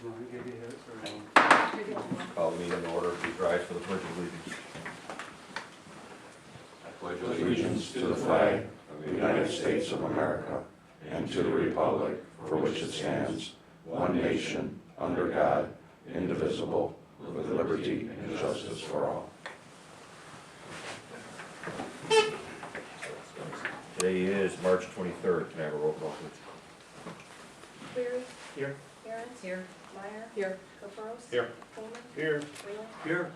You want me to give you his or no? Call the meeting to order, please rise for the pledge of allegiance. I pledge allegiance to the flag of the United States of America and to the republic for which it stands, one nation, under God, indivisible, with liberty and justice for all. Today is March 23rd. Can I have a roll call, please? Cleary. Here. Aaron's. Here. Meyer. Here. Caprows. Here. Coleman. Here. Whalen. Here.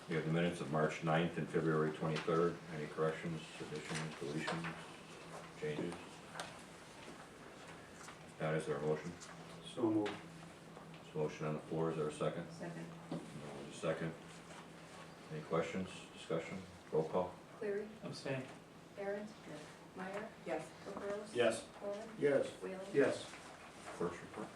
We have the minutes of March 9th and February 23rd. Any corrections, additions, deletions, changes? Now, is there a motion? So moved. There's a motion on the floor. Is there a second? Second. No, there's a second. Any questions, discussion, roll call? Cleary. Abstain. Aaron's. Meyer. Yes. Caprows. Yes. Coleman. Yes. Whalen. Yes. Clerk's report.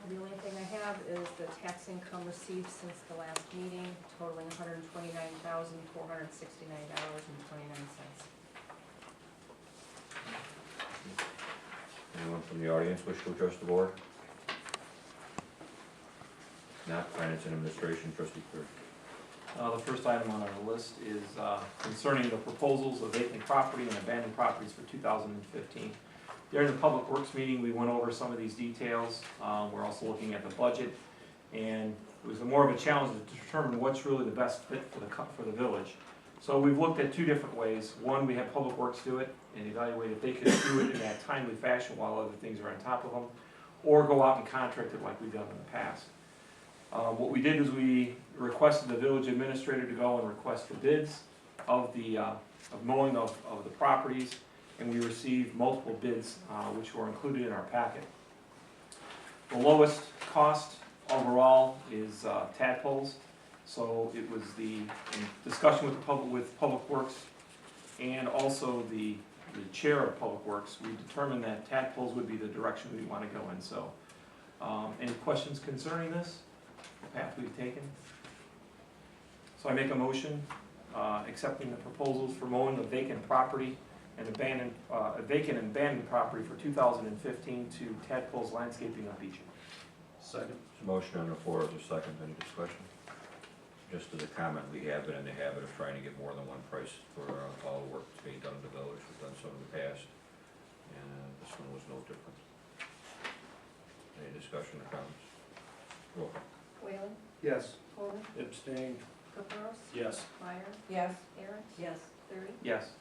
The only thing I have is the tax income received since the last meeting totaling $129,469.29. Anyone from the audience wish to address the board? Not, finance and administration, trustee Cleary. The first item on our list is concerning the proposals of vacant property and abandoned properties for 2015. During the Public Works meeting, we went over some of these details. We're also looking at the budget, and it was more of a challenge to determine what's really the best fit for the village. So we've looked at two different ways. One, we have Public Works do it and evaluate if they can do it in that timely fashion while other things are on top of them, or go out and contract it like we've done in the past. What we did is we requested the village administrator to go and request the bids of the mowing of the properties, and we received multiple bids, which were included in our packet. The lowest cost overall is tadpoles. So it was in discussion with Public Works and also the chair of Public Works, we determined that tadpoles would be the direction we want to go in. So any questions concerning this, the path we've taken? So I make a motion accepting the proposals for mowing the vacant property and abandoned property for 2015 to Tadpoles Landscaping of Beecher. Second. There's a motion on the floor. Is there a second? Any discussion? Just as a comment, we have been in the habit of trying to get more than one price for all the work that's being done in the village. We've done some in the past, and this one was no different. Any discussion or comments? Roll call. Whalen. Yes. Coleman. Abstain. Caprows. Yes. Meyer. Yes. Aaron's. Yes. Cleary. Yes.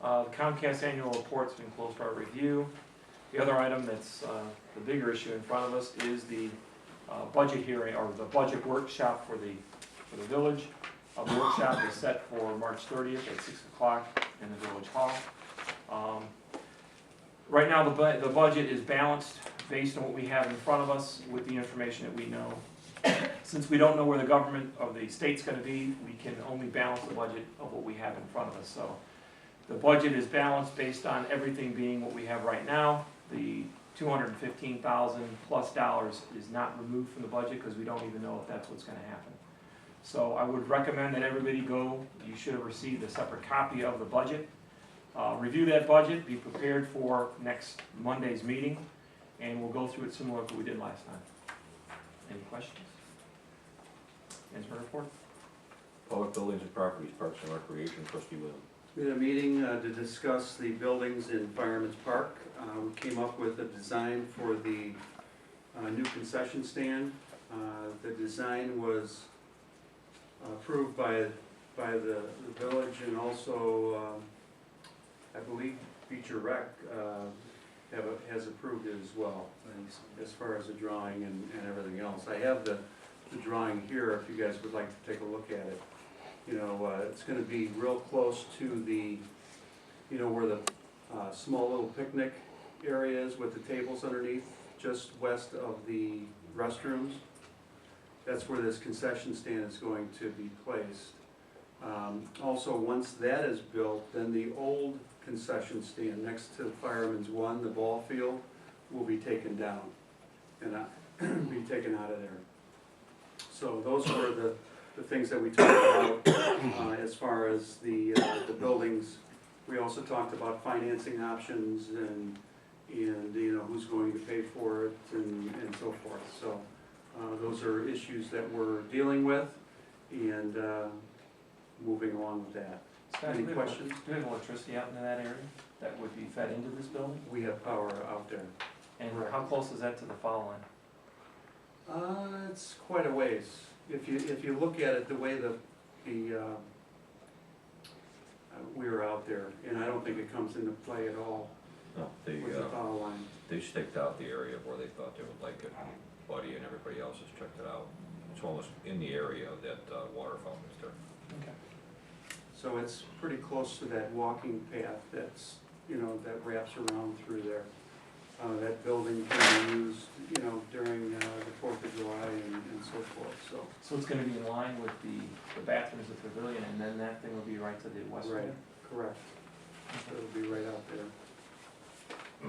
The Comcast annual report's been closed for our review. The other item that's the bigger issue in front of us is the budget hearing, or the budget workshop for the village. The workshop is set for March 30th at 6 o'clock in the village hall. Right now, the budget is balanced based on what we have in front of us with the information that we know. Since we don't know where the government of the state's going to be, we can only balance the budget of what we have in front of us. So the budget is balanced based on everything being what we have right now. The $215,000 plus is not removed from the budget because we don't even know if that's what's going to happen. So I would recommend that everybody go. You should have received a separate copy of the budget. Review that budget, be prepared for next Monday's meeting, and we'll go through it similar to what we did last time. Any questions? Answer report? Public buildings and properties, parks and recreation, trustee Williams. We had a meeting to discuss the buildings in Fireman's Park. We came up with a design for the new concession stand. The design was approved by the village, and also I believe Beecher Rec has approved it as well, as far as the drawing and everything else. I have the drawing here if you guys would like to take a look at it. You know, it's going to be real close to the, you know, where the small little picnic area is with the tables underneath, just west of the restrooms. That's where this concession stand is going to be placed. Also, once that is built, then the old concession stand next to Fireman's One, the ball field, will be taken down and be taken out of there. So those were the things that we talked about as far as the buildings. We also talked about financing options and and, who's going to pay for it and so forth. So, those are issues that we're dealing with and, moving along with that. Scott, Any do we have- questions? Do we have electricity out into that area that would be fed into this building? We have power out there. And how close is that to the fall line? It's quite a ways. If you look at it, the way we were out there, and I don't think it comes into play at all No, with the power line. they staked out the area where they thought they would like it, and Buddy and everybody else has checked it out. It's almost in the area of that water fountain is there. Okay. So it's pretty close to that walking path that's, that wraps around through there. That building can be used, during the 4th of July and so forth, so. So it's gonna be in line with the bathrooms, the pavilion, and then that thing will be right to the west? Right, correct. So it'll be right out there.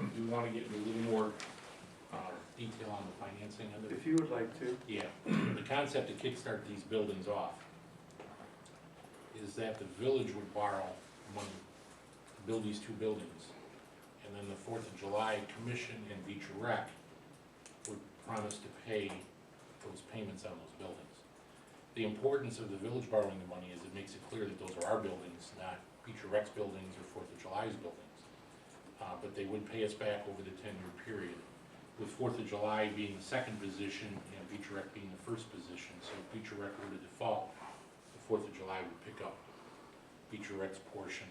Do you wanna get into a little more, detail on the financing of it? If you would like to. Yeah, the concept to kickstart these buildings off is that the village would borrow money to build these two buildings. And then the 4th of July Commission and Beecher Rec would promise to pay those payments on those buildings. The importance of the village borrowing the money is it makes it clear that those are our buildings, not Beecher Rec's buildings or 4th of July's buildings. But they would pay us back over the 10-year period, with 4th of July being the second position and Beecher Rec being the first position. So if Beecher Rec were to default, the 4th of July would pick up Beecher Rec's portion,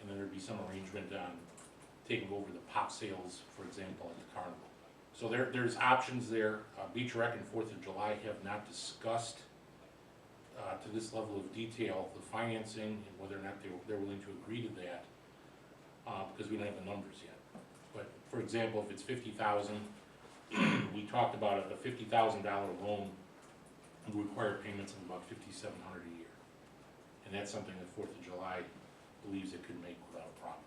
and then there'd be some arrangement on taking over the pop sales, for example, at the carnival. So there's options there. Beecher Rec and 4th of July have not discussed to this level of detail the financing and whether or not they're willing to agree to that, because we don't have the numbers yet. But for example, if it's $50,000, we talked about a $50,000 loan would require payments of about $5,700 a year, and that's something that 4th of July believes it could make without a problem.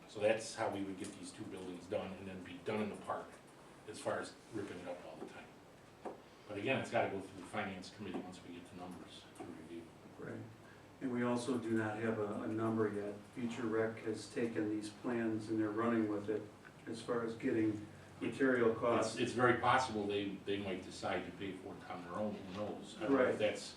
So that's how we would get these two buildings done and then be done in the park, as far as ripping it up all the time. But again, it's gotta go through the finance committee once we get the numbers to review. Right. And we also do not have a number yet. Beecher Rec has taken these plans and they're running with it as far as getting material costs. It's very possible they might decide to pay for it on their own, who knows? I don't know Right. if that's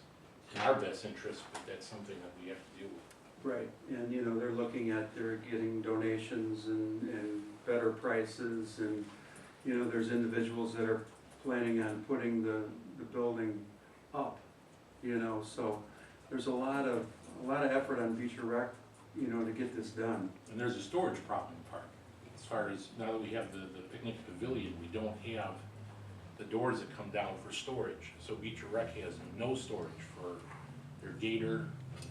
in our best interest, but that's something that we have to deal with. Right, and they're looking at, they're getting donations and better prices, and, there's individuals that are planning on putting the building up, so there's a lot of effort on Beecher Rec, to get this done. And there's a storage problem in the park. As far as, now that we have the picnic pavilion, we don't have the doors that come down for storage. So Beecher Rec has no storage for their gator,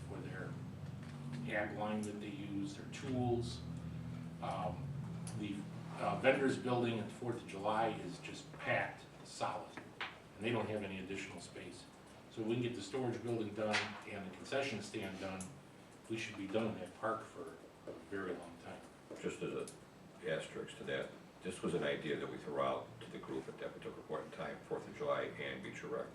for their ag line that they use, their tools. The vendors building at 4th of July is just packed, solid, and they don't have any additional space. So we can get the storage building done and the concession stand done, we should be done in that park for a very long time. Just as an asterisk to that, this was an idea that we threw out to the group at that particular point in time, 4th of July and Beecher Rec.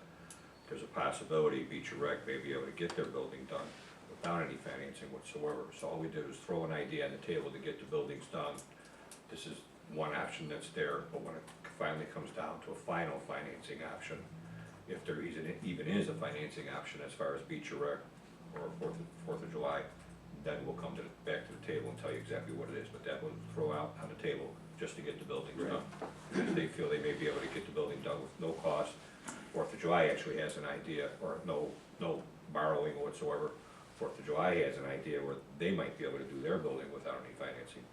There's a possibility Beecher Rec may be able to get their building done without any financing whatsoever. So all we did was throw an idea on the table to get the buildings done. This is one option that's there, but when it finally comes down to a final financing option, if there even is a financing option as far as Beecher Rec or 4th of July, then we'll come back to the table and tell you exactly what it is. But that will throw out on the table just to get the buildings done. If they feel they may be able to get the building done with no cost. 4th of July actually has an idea, or no borrowing whatsoever. 4th of July has an idea where they might be able to do their building without any financing,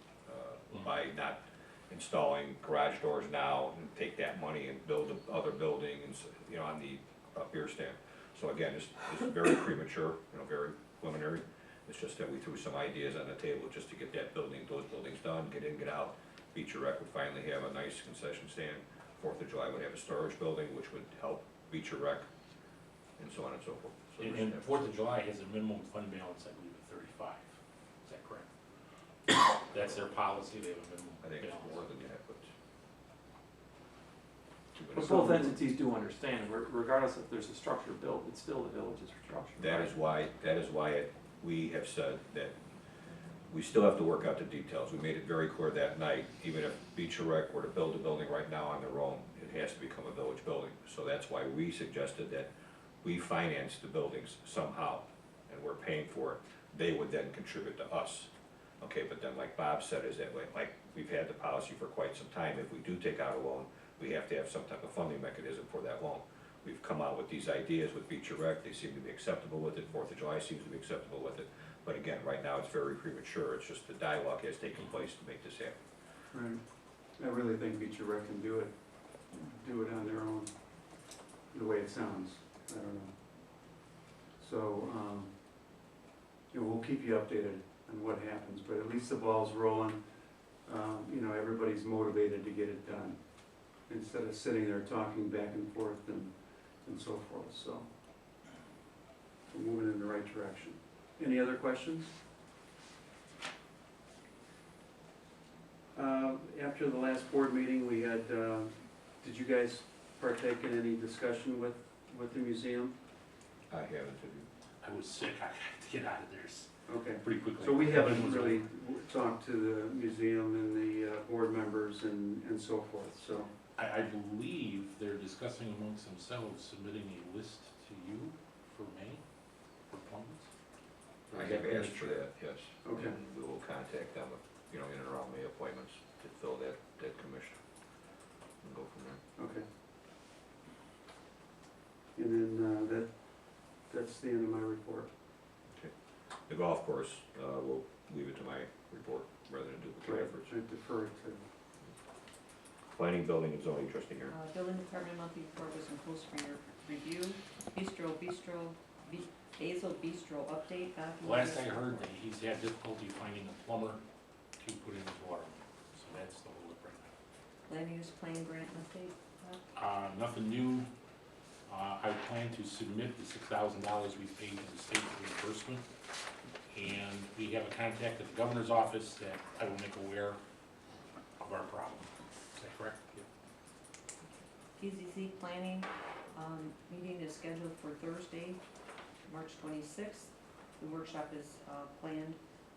by not installing garage doors now and take that money and build other buildings, on the beer stand. So again, this is very premature, very preliminary. It's just that we threw some ideas on the table just to get those buildings done, get in, get out. Beecher Rec would finally have a nice concession stand. 4th of July would have a storage building, which would help Beecher Rec, and so on and so forth. So And 4th of July has a minimum fund balance, I believe, of 35. Is that correct? That's their policy, they have a minimum I think it's balance. more than that, but. But both entities do understand, regardless if there's a structure built, it's still the village's structure. That is why we have said that We still have to work out the details. We made it very clear that night, even if Beecher Rec were to build a building right now on their own, it has to become a village building. So that's why we suggested that we finance the buildings somehow, and we're paying for it. They would then contribute to us. Okay, but then like Bob said, is that like we've had the policy for quite some time, if we do take out a loan, we have to have some type of funding mechanism for that loan. We've come out with these ideas with Beecher Rec, they seem to be acceptable with it, 4th of July seems to be acceptable with it. But again, right now, it's very premature, it's just the dialogue has taken place to make this happen. Right. I really think Beecher Rec can do it on their own, the way it sounds, I don't know. So, we'll keep you updated on what happens, but at least the ball's rolling. Everybody's motivated to get it done, instead of sitting there talking back and forth and so forth, so. We're moving in the right direction. Any other questions? After the last board meeting, we had, did you guys partake in any discussion with the museum? I haven't, I was sick, I had to get out of there Okay, pretty quickly. so we haven't really talked to the museum and the board members and so forth, so. I believe they're discussing amongst themselves submitting a list to you for May, for appointments. I have asked for that, yes. Okay. And we will contact them, in and around May appointments to fill that commission. And go from there. Okay. And then that's the end of my report. The golf course, we'll leave it to my report rather than duplicate efforts. I defer to, Planning, building, and zoning, trustee here. Building department monthly report was enclosed for your review. Basil Bistro update document. Last I heard, that he's had difficulty finding a plumber to put in his water, so that's the whole look right now. Land use plan grant update. Nothing new. I plan to submit the $6,000 we paid to the state for reimbursement. And we have a contact at the governor's office that I will make aware of our problem. Is that correct? PZZ planning, meeting is scheduled for Thursday, March 26th. The workshop is planned,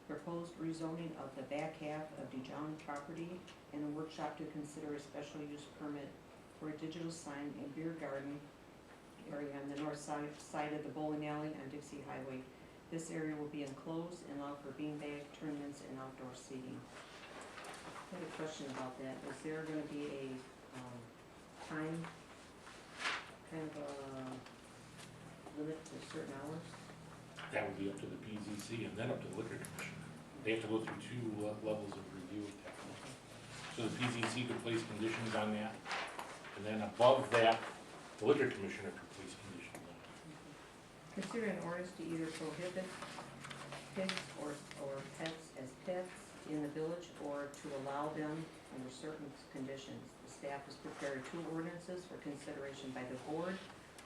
proposed rezoning of the back half of Dijon property, and a workshop to consider a special use permit for a digital sign and beer garden area on the north side of the bowling alley on Dixie Highway. This area will be enclosed and allow for beanbag tournaments and outdoor seating. I had a question about that. Is there gonna be a time, kind of a limit to certain hours? That would be up to the PZC and then up to the liquor commission. They have to go through two levels of review at that point. So the PZC could place conditions on that, and then above that, the liquor commissioner could place conditions on it. Consider an ordinance to either prohibit pigs or pets as pets in the village or to allow them under certain conditions. The staff has prepared 2 ordinances for consideration by the board.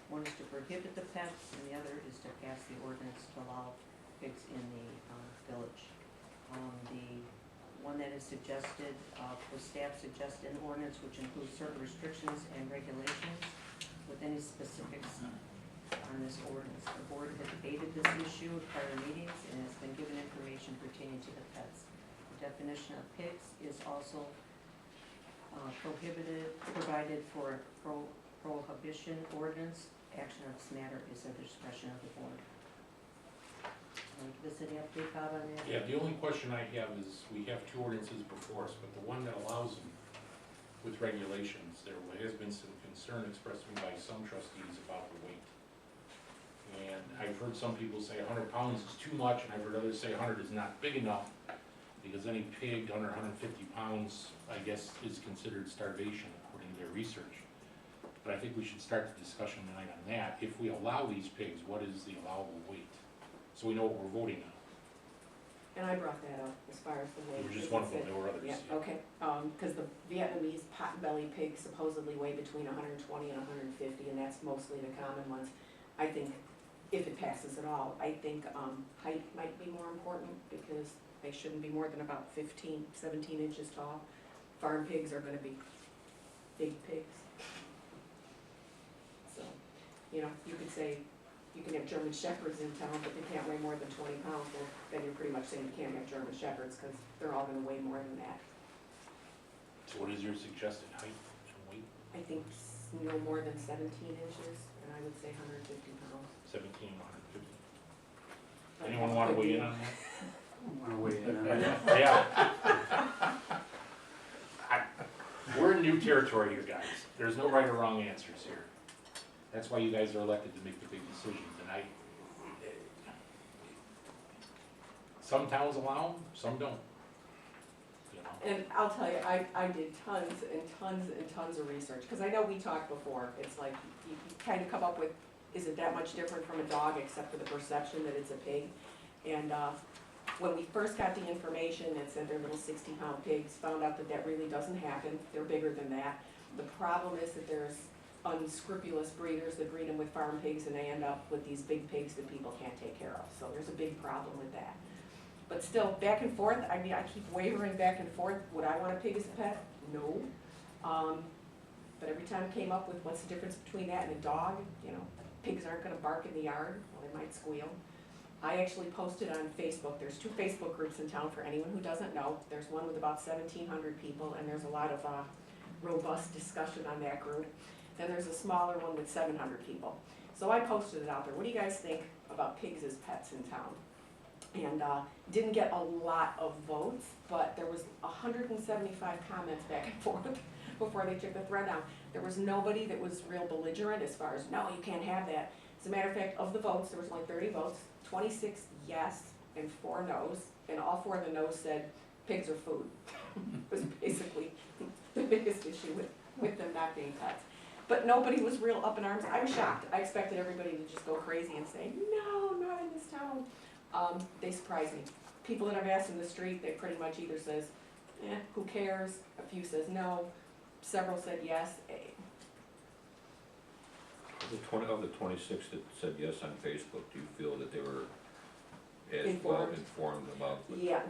One is to prohibit the pets and the other is to pass the ordinance to allow pigs in the village. The one that is suggested, the staff suggested an ordinance which includes certain restrictions and regulations with any specifics on this ordinance. The board has debated this issue at prior meetings and has been given information pertaining to the pets. The definition of pigs is also provided for a prohibition ordinance. Action of this matter is at the discretion of the board. Give us any update, Bob, on that? Yeah, the only question I have is, we have 2 ordinances before us, but the one that allows them with regulations, there has been some concern expressed to me by some trustees about the weight. And I've heard some people say 100 pounds is too much, and I've heard others say 100 is not big enough, because any pig under 150 pounds, I guess, is considered starvation according to their research. But I think we should start the discussion tonight on that. If we allow these pigs, what is the allowable weight? So we know what we're voting on. And I brought that up as far as the weight. It was just one of them, there were others. Yeah, okay, because the Vietnamese potbelly pigs supposedly weigh between 120 and 150, and that's mostly the common ones. I think, if it passes at all, I think height might be more important, because they shouldn't be more than about 17 inches tall. Farm pigs are gonna be big pigs. So, you could say, you can have German Shepherds in town, but they can't weigh more than 20 pounds, well, then you're pretty much saying you can't have German Shepherds, because they're all gonna weigh more than that. So what is your suggested height and weight? I think no more than 17 inches, and I would say 150 pounds. 17, 150. Anyone want to weigh in on that? Want to weigh in on that? Yeah. We're in new territory here, guys. There's no right or wrong answers here. That's why you guys are elected to make the big decisions, and some towns allow them, some don't. You know? And I'll tell you, I did tons and tons and tons of research, because I know we talked before, it's like, you kind of come up with, is it that much different from a dog, except for the perception that it's a pig? And when we first got the information that said they're little 60-pound pigs, found out that that really doesn't happen, they're bigger than that. The problem is that there's unscrupulous breeders that breed them with farm pigs, and they end up with these big pigs that people can't take care of, so there's a big problem with that. But still, back and forth, I mean, I keep wavering back and forth, would I want a pig as a pet? No. But every time I came up with what's the difference between that and a dog, you know, pigs aren't gonna bark in the yard, well, they might squeal. I actually posted on Facebook, there's 2 Facebook groups in town for anyone who doesn't know. There's one with about 1,700 people, and there's a lot of robust discussion on that group. Then there's a smaller one with 700 people. So I posted it out there, what do you guys think about pigs as pets in town? And didn't get a lot of votes, but there was 175 comments back and forth before they took the thread down. There was nobody that was real belligerent as far as, no, you can't have that. As a matter of fact, of the votes, there was only 30 votes, 26 yes and 4 no's, and all 4 of the no's said pigs are food. It was basically the biggest issue with them not being pets. But nobody was real up in arms. I was shocked. I expected everybody to just go crazy and say, no, not in this town. They surprised me. People that I've asked in the street, they pretty much either says, who cares? A few says no. Several said yes. Of the 26 that said yes on Facebook, do you feel that they were as well Informed. informed about? Yeah,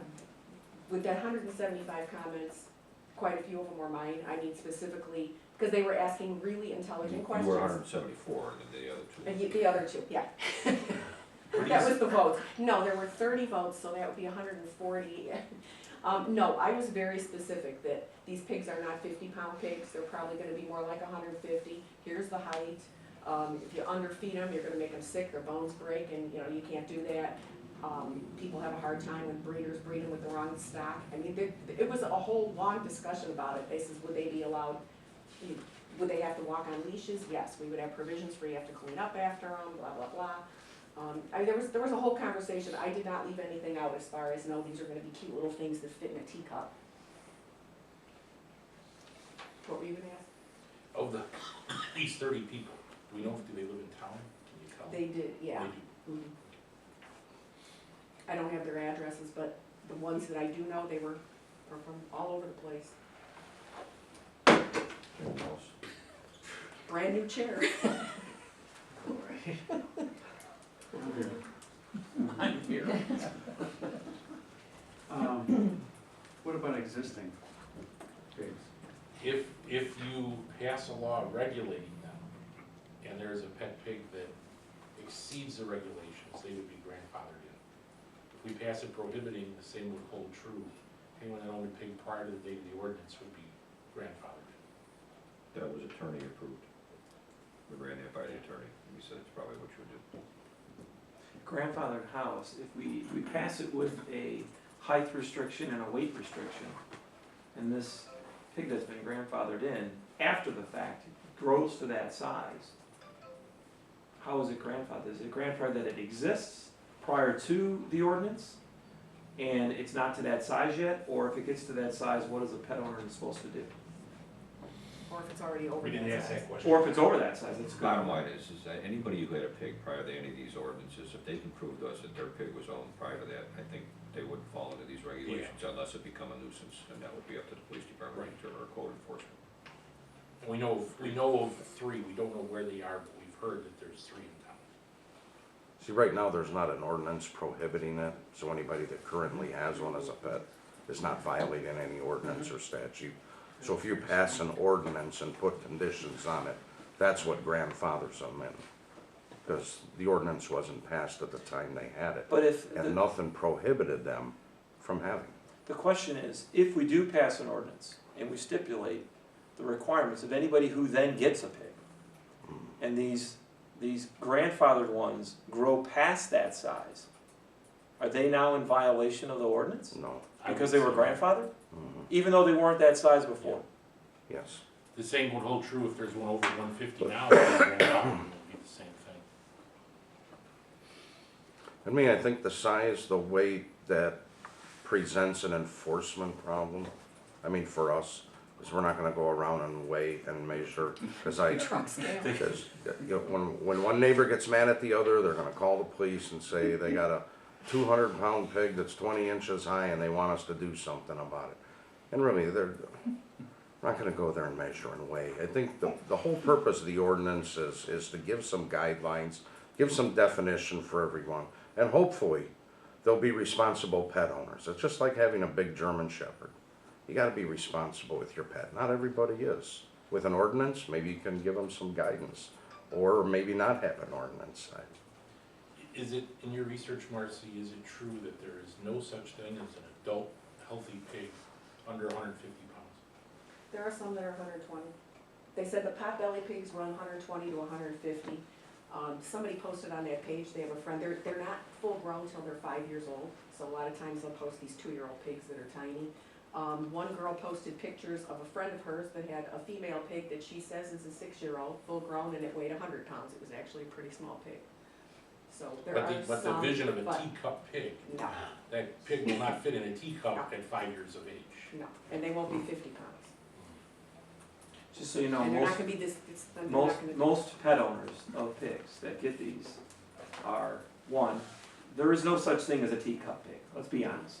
with that 175 comments, quite a few of them were mine. I mean specifically, because they were asking really intelligent questions. You were 174, and then the other 2. The other 2, yeah. That was the votes. No, there were 30 votes, so that would be 140. No, I was very specific that these pigs are not 50-pound pigs. They're probably gonna be more like 150. Here's the height. If you underfeed them, you're gonna make them sick, their bones break, and you know, you can't do that. People have a hard time when breeders breed them with the wrong stock. I mean, it was a whole long discussion about it. They says, would they be allowed, would they have to walk on leashes? Yes, we would have provisions for you have to clean up after them, blah, blah, blah. I mean, there was a whole conversation. I did not leave anything out as far as, no, these are gonna be cute little things that fit in a teacup. What were you gonna ask? Of these 30 people, do we know if they live in town? Can you tell? They did, yeah. They do. Mhm. I don't have their addresses, but the ones that I do know, they were from all over the place. Anyone else? Brand new chair. I'm here. What about existing pigs? If you pass a law regulating them, and there's a pet pig that exceeds the regulations, they would be grandfathered in. If we pass it prohibiting, the same would hold true. Anyone that owned a pig prior to the date of the ordinance would be grandfathered in. That was attorney approved. We ran that by the attorney, and he said it's probably what you would do. Grandfathered house, if we pass it with a height restriction and a weight restriction, and this pig that's been grandfathered in, after the fact, grows to that size, how is it grandfathered? Is it grandfathered that it exists prior to the ordinance, and it's not to that size yet, or if it gets to that size, what is a pet owner supposed to do? Or if it's already over We that didn't ask size. that question. Or if it's over that size, that's good. Bottom line is that anybody who had a pig prior to any of these ordinances, if they can prove to us that their pig was owned prior to that, I think they would fall into these regulations unless it become a nuisance, and that would be up to the police department or code enforcement. And we know of 3, we don't know where they are, but we've heard that there's 3 in town. See, right now, there's not an ordinance prohibiting it, so anybody that currently has one as a pet is not violating any ordinance or statute. So if you pass an ordinance and put conditions on it, that's what grandfathers them in. because the ordinance wasn't passed at the time they had it, But if, and nothing prohibited them from having it. the question is, if we do pass an ordinance and we stipulate the requirements of anybody who then gets a pig, and these grandfathered ones grow past that size, are they now in violation of the ordinance? No. Because they were grandfathered? Mhm. Even though they weren't that size before? Yes. The same would hold true if there's one over 150 now, it would be the same thing. I mean, I think the size, the weight, that presents an enforcement problem. I mean, for us, because we're not gonna go around and weigh and measure, because Truck scale. because, you know, when one neighbor gets mad at the other, they're gonna call the police and say they got a 200-pound pig that's 20 inches high and they want us to do something about it. And really, they're not gonna go there and measure and weigh. I think the whole purpose of the ordinance is to give some guidelines, give some definition for everyone, and hopefully, they'll be responsible pet owners. It's just like having a big German Shepherd. You gotta be responsible with your pet. Not everybody is. With an ordinance, maybe you can give them some guidance, or maybe not have an ordinance. Is it, in your research, Marcy, is it true that there is no such thing as an adult healthy pig under 150 pounds? There are some that are 120. They said the potbelly pigs run 120 to 150. Somebody posted on that page, they have a friend, they're not full grown till they're 5 years old, so a lot of times they'll post these 2-year-old pigs that are tiny. One girl posted pictures of a friend of hers that had a female pig that she says is a 6-year-old, full grown, and it weighed 100 pounds. It was actually a pretty small pig. So there are some, But the vision of a but teacup pig, no, that pig will not fit in a teacup No. at 5 years of age. no, and they won't be 50 pounds. Just so you know, And they're not most, gonna be this, they're not most, gonna be. most pet owners of pigs that get these are, one, there is no such thing as a teacup pig, let's be honest.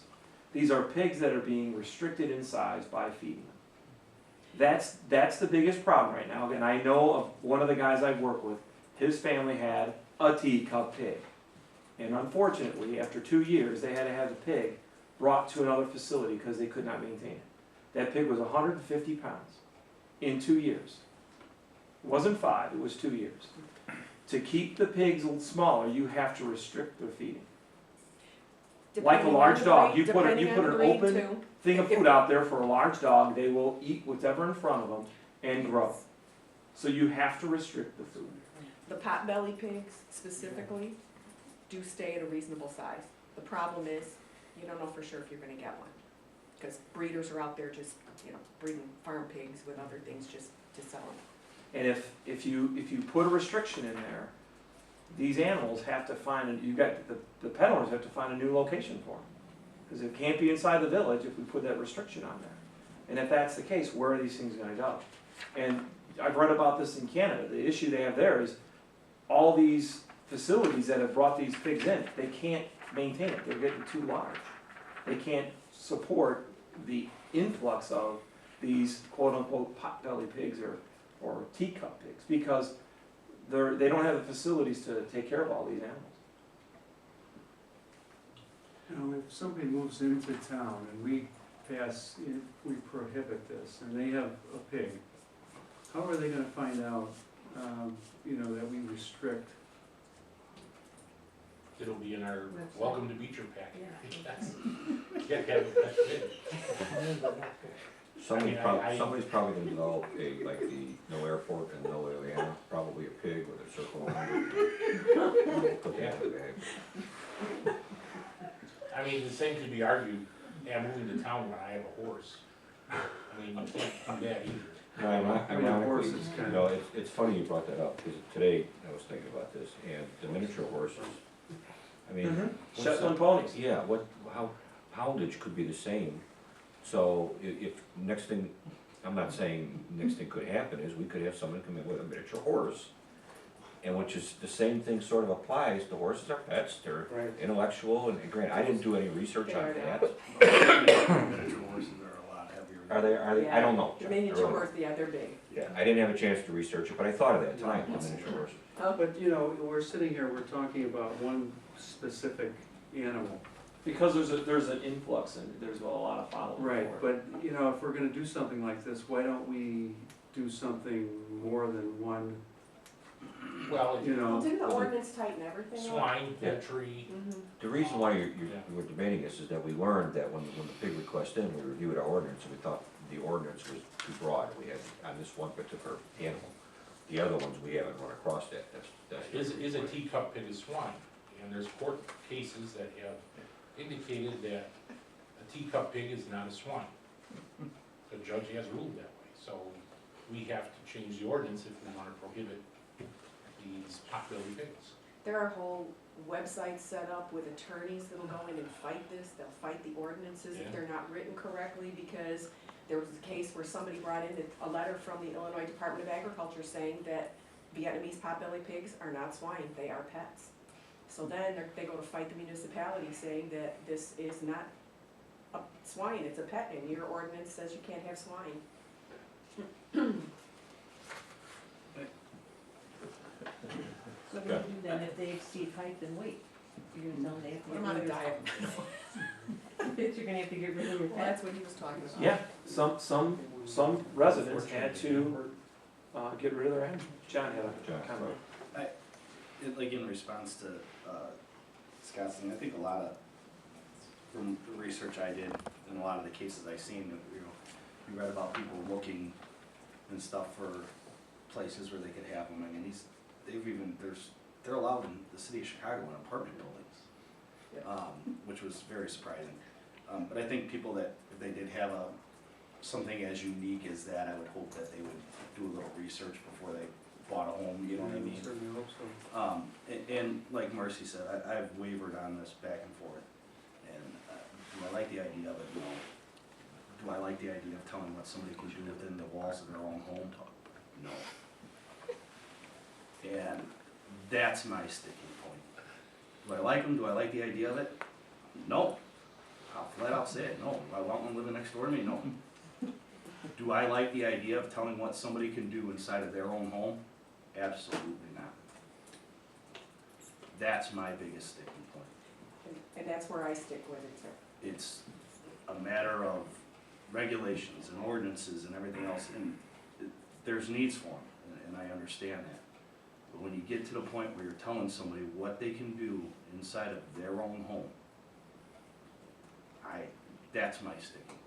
These are pigs that are being restricted in size by feeding them. That's the biggest problem right now, and I know of one of the guys I've worked with, his family had a teacup pig. And unfortunately, after 2 years, they had to have the pig brought to another facility because they could not maintain it. That pig was 150 pounds in 2 years. It wasn't 5, it was 2 years. To keep the pigs smaller, you have to restrict their feeding. Like a Depending large on the dog, breed- you put depending an on the breed, open too. thing of food out there for a large dog, they will eat whatever in front of them and grow. So you have to restrict the food. The potbelly pigs specifically do stay at a reasonable size. The problem is, you don't know for sure if you're gonna get one. Because breeders are out there just, breeding farm pigs with other things just to sell them. And if you put a restriction in there, these animals have to find, the pet owners have to find a new location for them. Because it can't be inside the village if we put that restriction on there. And if that's the case, where are these things gonna go? And I've read about this in Canada. The issue they have there is all these facilities that have brought these pigs in, they can't maintain it. They're getting too large. They can't support the influx of these quote-unquote potbelly pigs or teacup pigs because they don't have the facilities to take care of all these animals. You know, if somebody moves into town and we prohibit this, and they have a pig, how are they gonna find out, that we restrict? It'll be in our Website. welcome to Beecher packet. Yeah. Can't have a pet pig. Somebody's probably gonna develop like the no airport and no Atlanta, probably a pig with a circle around it. Put that in the bag. I mean, the same could be argued, hey, I'm moving to town when I have a horse. I mean, you can't do that either. Ironically, it's funny you brought that up, because today I was thinking about this, and the miniature horses, I mean. what's Shetland the- ponies. Yeah, how poundage could be the same, so if next thing, I'm not saying next thing could happen is we could have someone come in with a miniature horse, and which is, the same thing sort of applies, the horses are pets, they're Right. intellectual, and granted, I didn't do any research on that. Miniature horses are a lot heavier. Are they, I don't know. The John, I miniature really don't. horse, yeah, they're big. Yeah, I didn't have a chance to research it, but I thought of that tonight, the miniature horses. But, we're sitting here, we're talking about one specific animal. Because there's an influx and there's a lot of following. Right, for it. but, if we're gonna do something like this, why don't we do something more than one Well, you Well, know. didn't the ordinance tighten everything up? swine, poultry, Mhm. The reason why Yeah. we're debating this is that we learned that when the pig request in, we reviewed our ordinance, and we thought the ordinance was too broad. We had, on this one particular animal, the other ones, we haven't run across that, that's. is a teacup pig a swine? And there's court cases that have indicated that a teacup pig is not a swine. The judge has ruled that way, so we have to change the ordinance if we wanna prohibit these potbelly pigs. There are whole websites set up with attorneys that'll go in and fight this, they'll fight the ordinances Yeah. if they're not written correctly, because there was a case where somebody brought in a letter from the Illinois Department of Agriculture saying that Vietnamese potbelly pigs are not swine, they are pets. So then they go to fight the municipality saying that this is not a swine, it's a pet, and your ordinance says you can't have swine. What do you do then if they exceed height and weight? You're gonna tell them they have to Put get them on rid a of diet. You're gonna have to get rid of your Well, pet. that's what he was talking about. Yeah, some residents had to, get rid of their animals. John had a John. comment. Like in response to Scott's thing, I think a lot of, from the research I did and a lot of the cases I seen, you read about people looking and stuff for places where they could have them. I mean, they're allowed in the city of Chicago in apartment buildings, which was very surprising. But I think people that, if they did have something as unique as that, I would hope that they would do a little research before they bought a home, you know what I mean? Certainly hope so. And like Marcy said, I've wavered on this back and forth. And do I like the idea of it? No. Do I like the idea of telling what somebody can do within the walls of their own home? No. And that's my sticking point. Do I like them? Do I like the idea of it? No. I'll flat out say it, no. Do I want one living next door to me? No. Do I like the idea of telling what somebody can do inside of their own home? Absolutely not. That's my biggest sticking point. And that's where I stick with it too. It's a matter of regulations and ordinances and everything else, and there's needs for them, and I understand that. But when you get to the point where you're telling somebody what they can do inside of their own home, that's my sticking point.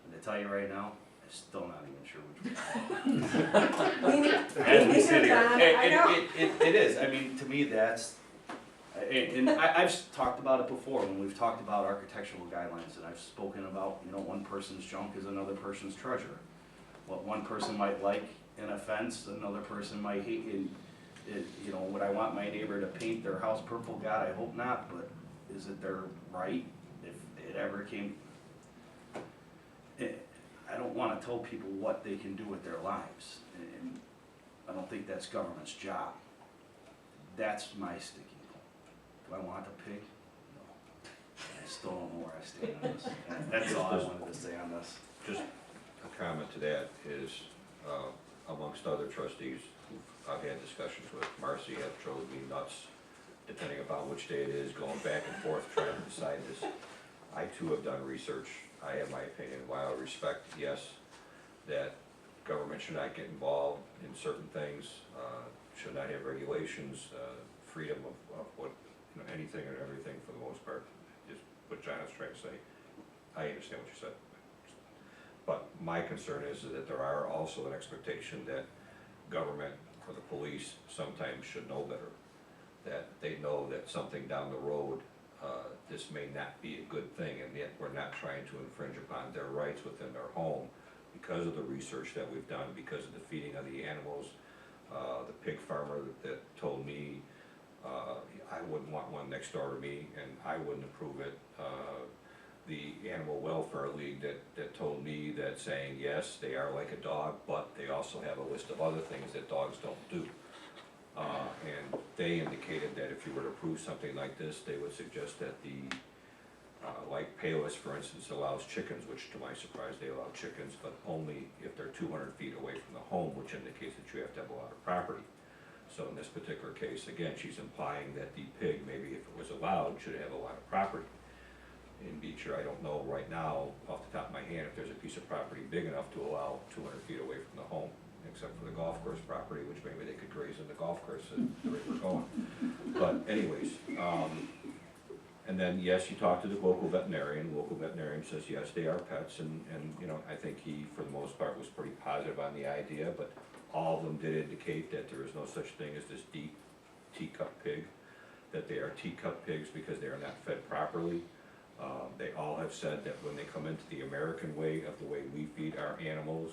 And to tell you right now, I'm still not even sure which one. As we sit here, I know. it is, I mean, to me, that's, and I've talked about it before, when we've talked about architectural guidelines, and I've spoken about, one person's junk is another person's treasure. What one person might like in a fence, another person might hate would I want my neighbor to paint their house purple? God, I hope not, but is it their right if it ever came? I don't wanna tell people what they can do with their lives, and I don't think that's government's job. That's my sticking point. Do I want a pig? No. I still don't know where I stand on this. That's all I wanted to say on this. Just a comment to that is, amongst other trustees who I've had discussions with, Marcy have drove me nuts, depending upon which day it is, going back and forth trying to decide this. I too have done research. I have my opinion. While I respect, yes, that government should not get involved in certain things, should not have regulations, freedom of what, anything and everything for the most part, is what John is trying to say. I understand what you said. But my concern is that there are also an expectation that government or the police sometimes should know better. That they know that something down the road, this may not be a good thing, and yet we're not trying to infringe upon their rights within their home because of the research that we've done, because of the feeding of the animals. The pig farmer that told me I wouldn't want one next door to me and I wouldn't approve it. The Animal Welfare League that told me that, saying yes, they are like a dog, but they also have a list of other things that dogs don't do. And they indicated that if you were to approve something like this, they would suggest that like Payless, for instance, allows chickens, which to my surprise, they allow chickens, but only if they're 200 feet away from the home, which indicates that you have to have a lot of property. So in this particular case, again, she's implying that the pig, maybe if it was allowed, should have a lot of property. In Beecher, I don't know right now, off the top of my hand, if there's a piece of property big enough to allow 200 feet away from the home. except for the golf course property, which maybe they could graze in the golf course at the rate we're going. But anyways, and then, yes, you talk to the local veterinarian says, yes, they are pets, and, you know, I think he, for the most part, was pretty positive on the idea, but all of them did indicate that there is no such thing as this deep teacup pig, that they are teacup pigs because they are not fed properly. They all have said that when they come into the American way of the way we feed our animals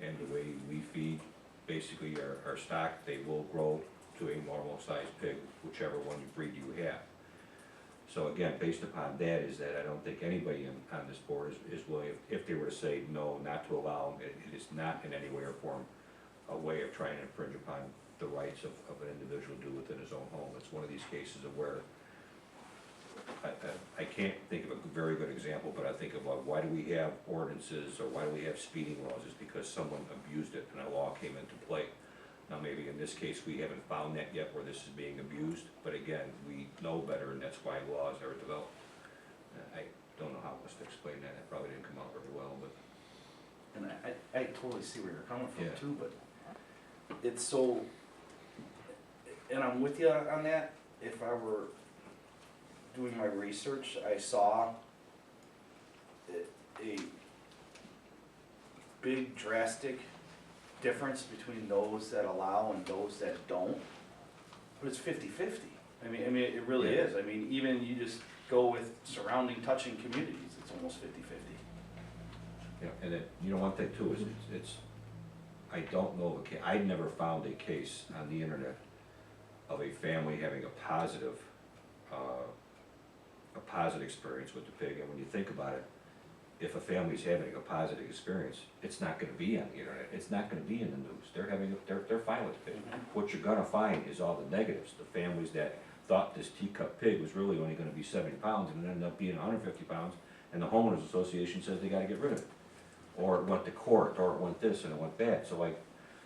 and the way we feed basically our stock, they will grow to a normal sized pig, whichever one breed you have. So again, based upon that, is that I don't think anybody on this board is willing, if they were to say no, not to allow them, it is not in any way or form a way of trying to infringe upon the rights of an individual to do within his own home. It's one of these cases of where I can't think of a very good example, but I think about why do we have ordinances or why do we have speeding laws? It's because someone abused it and a law came into play. Now, maybe in this case, we haven't found that yet where this is being abused, but again, we know better, and that's why laws are developed. I don't know how else to explain that. It probably didn't come out very well, but. And I totally see where you're coming from Yeah. too, but it's so, and I'm with you on that. If I were doing my research, I saw a big drastic difference between those that allow and those that don't. But it's 50-50. I mean, it really Yeah. is. I mean, even you just go with surrounding touching communities, it's almost 50-50. Yeah, and then, you know, one thing too is it's I don't know of a case, I never found a case on the internet of a family having a positive experience with the pig. And when you think about it, if a family's having a positive experience, it's not gonna be on the internet, it's not gonna be in the news. They're fine with the pig. What you're gonna find is all the negatives, the families that thought this teacup pig was really only gonna be 70 pounds and it ended up being 150 pounds, and the homeowners association says they gotta get rid of it. Or it went to court, or it went this and it went that. So like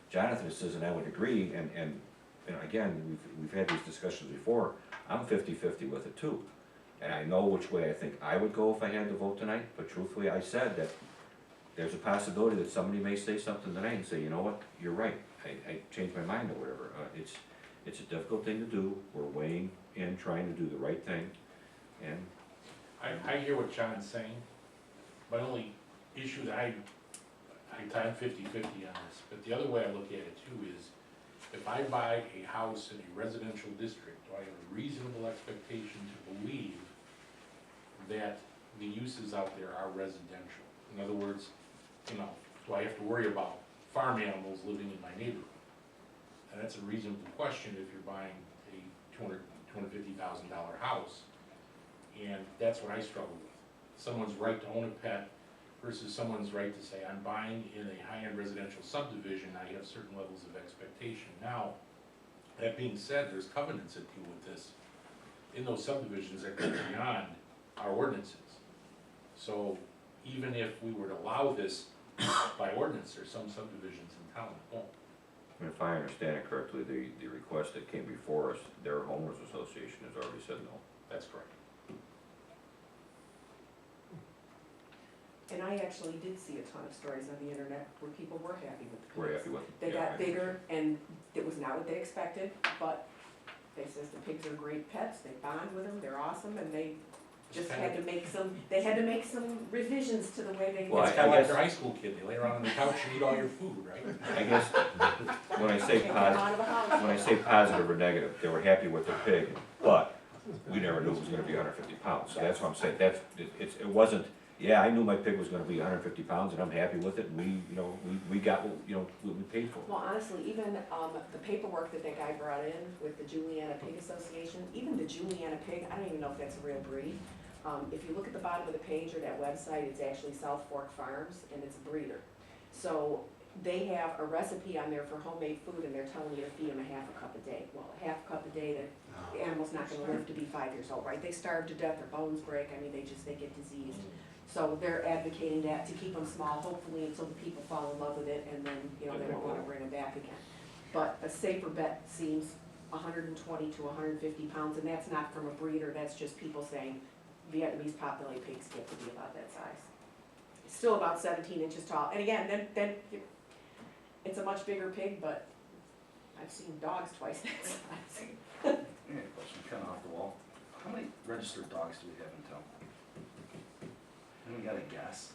Jonathan says, and I would agree, and you know, again, we've had these discussions before, I'm 50-50 with it too. And I know which way I think I would go if I had to vote tonight, but truthfully, I said that there's a possibility that somebody may say something tonight and say, you know what, you're right, I changed my mind or whatever. It's a difficult thing to do, we're weighing in, trying to do the right thing, and. I hear what John's saying. My only issue that I'm 50-50 on this, but the other way I look at it too is, if I buy a house in a residential district, do I have a reasonable expectation to believe that the uses out there are residential? In other words, you know, do I have to worry about farm animals living in my neighborhood? And that's a reasonable question if you're buying a $250,000 house. And that's what I struggle with. Someone's right to own a pet versus someone's right to say, I'm buying in a high-end residential subdivision, I have certain levels of expectation. Now, that being said, there's covenants that deal with this in those subdivisions that go beyond our ordinances. So even if we were to allow this by ordinance, there's some subdivisions in town that won't. If I understand it correctly, the request that came before us, their homeowners association has already said no. That's correct. And I actually did see a ton of stories on the internet where people were happy with the pigs. We're happy with it. They Yeah, got bigger, and it was not what they expected, but they says the pigs are great pets, they bond with them, they're awesome, and they just had to make some revisions to the way they. Well, It's I kind of like guess- your high school kid, they lay around on the couch and eat all your food, right? I guess, when I say Can't get them out positive, of the house. when I say positive or negative, they were happy with their pig, but we never knew it was gonna be 150 pounds. So that's what I'm saying, it wasn't, yeah, I knew my pig was gonna be 150 pounds and I'm happy with it, and we got what, what we paid for. Well, honestly, even the paperwork that guy brought in with the Juliana Pig Association, even the Juliana pig, I don't even know if that's a real breed. If you look at the bottom of the page or that website, it's actually South Fork Farms, and it's a breeder. So they have a recipe on there for homemade food, and they're telling you to feed them a half a cup a day. Well, a half cup a day, the animal's not gonna live to be 5 years old, right? They starve to death, their bones break, I mean, they get diseased. So they're advocating that to keep them small, hopefully until the people fall in love with it, and then, they won't wanna bring them back again. But a safer bet seems 120 to 150 pounds, and that's not from a breeder, that's just people saying Vietnamese potbelly pigs get to be about that size. It's still about 17 inches tall, and again, then It's a much bigger pig, but I've seen dogs twice that size. I got a question, kinda off the wall. How many registered dogs do we have in town? Anyone got a guess?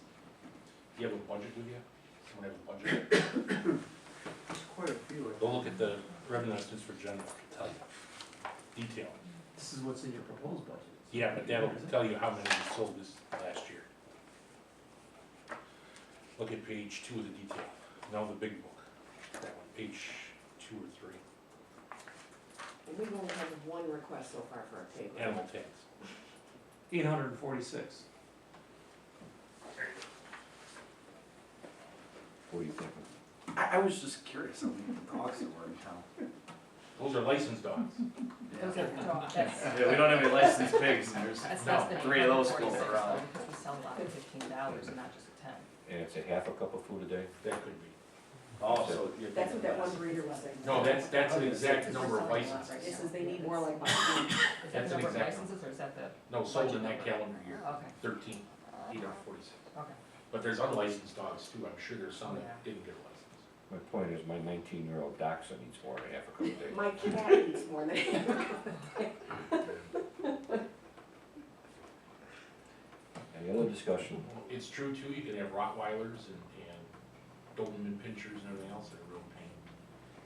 Do you have a budget with you? Someone have a budget? There's quite a few. Go look at the revenue estimates for general, it'll tell you. Detail. This is what's in your proposed budget. Yeah, but that'll tell you how many you sold this last year. Look at page 2 of the detail. No, the big book. That one, page 2 or 3. And we've only had one request so far for a pig. Animal tax. 846. What do you think? I was just curious how many dogs there were in town. Those are licensed dogs. Those are dogs, that's, Yeah, we don't have any licensed pigs, and there's that's No, less than three of those 846 floating though, around. because we sell a lot of $15 and not just a 10. And it's a half a cup of food a day? That could be. Oh, so you're That's what thinking that one less. breeder was saying. No, that's an Because exact we're number of selling a lot licenses. right This now. is, they need more like my Is that That's the an number of exact licenses, or is that the, No, sold in Budget that number. calendar year, okay, 13, 846. okay. But there's unlicensed dogs too, I'm sure there's some Yeah. that didn't get a license. My point is, my 19-year-old dachshund eats more than half a cup a day. My cat eats more than Any other discussion? It's true too, you can have Rottweilers and Doberman Pinschers and everything else that are real pain.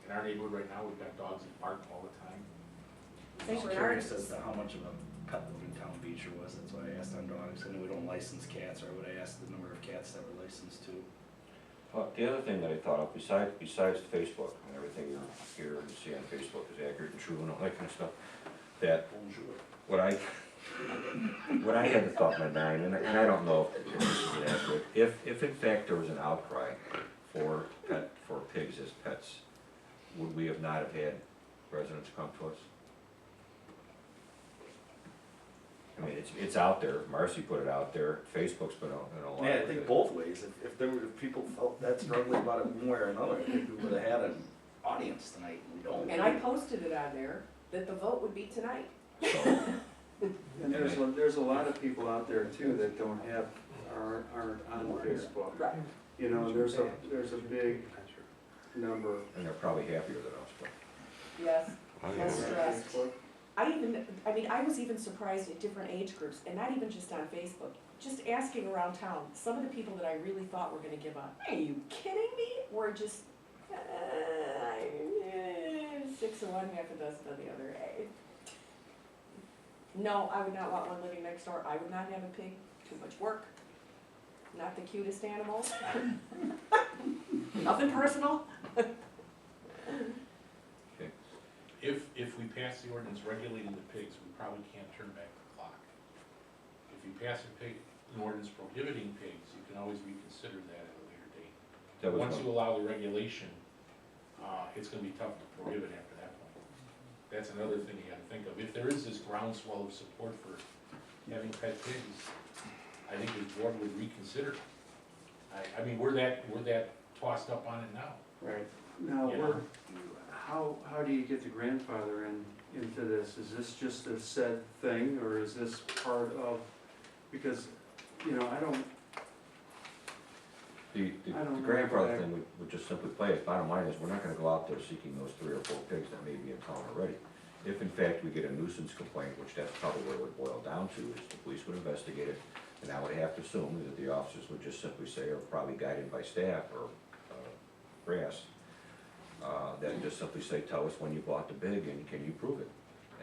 In our neighborhood right now, we've got dogs that bark all the time. St. I'm Bernard. curious as to how much of a pet loving town Beecher was, that's why I asked on dogs. I know we don't license cats, or would I ask the number of cats that were licensed too? The other thing that I thought of, besides Facebook and everything you hear and see on Facebook is accurate and true and all that kind of stuff, that Bonjour. what I had the thought in my mind, and I don't know if this is accurate, if in fact there was an outcry for pigs as pets, would we have not have had residents come to us? I mean, it's out there, Marcy put it out there, Facebook's been out in a lot. Yeah, I think both ways. If people felt that strongly about it one way or another, I think we would have had an audience tonight. We don't. And I posted it on there that the vote would be tonight. So, And there's a lot of people out there too that aren't on Facebook. Right. You know, there's a big number. and they're probably happier than us, but. Yes, Oh, less yeah. stressed. Facebook. I was even surprised at different age groups, and not even just on Facebook, just asking around town, some of the people that I really thought were gonna give up, are you kidding me? Were just, 6 of one, half a dozen of the other. No, I would not want one living next door. I would not have a pig, too much work. Not the cutest animal. Nothing personal. If we pass the ordinance regulating the pigs, we probably can't turn back the clock. If you pass an ordinance prohibiting pigs, you can always reconsider that at a later date. That was Once one- you allow the regulation, it's gonna be tough to prohibit after that point. That's another thing you gotta think of. If there is this groundswell of support for having pet pigs, I think the board would reconsider. I mean, we're that tossed up on it now. Right. Now, Yeah. how do you get the grandfather into this? Is this just a said thing, or is this part of, because, you know, I don't, The I don't know grandfather that- thing would just simply play it. Bottom line is, we're not gonna go out there seeking those 3 or 4 pigs that may be in town already. If in fact we get a nuisance complaint, which that's probably what it would boil down to, is the police would investigate it, and I would have to assume that the officers would just simply say, or probably guided by staff or brass, that just simply say, tell us when you bought the pig and can you prove it?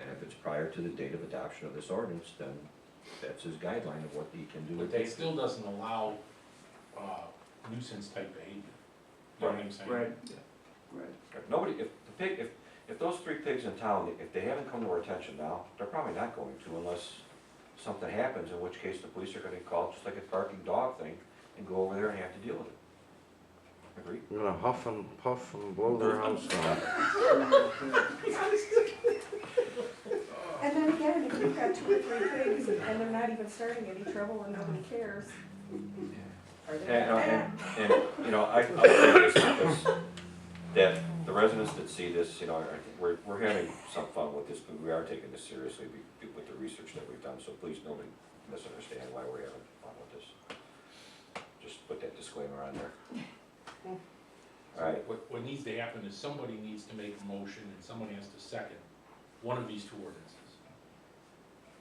And if it's prior to the date of adoption of this ordinance, then that's his guideline of what he can do. But that still doesn't allow nuisance type behavior. You know what I'm saying? right, right. If nobody, if those 3 pigs in town, if they haven't come to our attention now, they're probably not going to unless something happens, in which case the police are gonna call, just like a barking dog thing, and go over there and have to deal with it. Agree? You're gonna huff and puff and blow their house down. And then again, if you've got 2 or 3 pigs and they're not even starting any trouble and nobody cares. Are they? And, you know, I'll say this because that the residents that see this, you know, we're having some fun with this, but we are taking this seriously with the research that we've done, so please nobody misunderstand why we're having fun with this. Just put that disclaimer on there. So Alright. what needs to happen is somebody needs to make a motion and somebody has to second one of these two ordinances.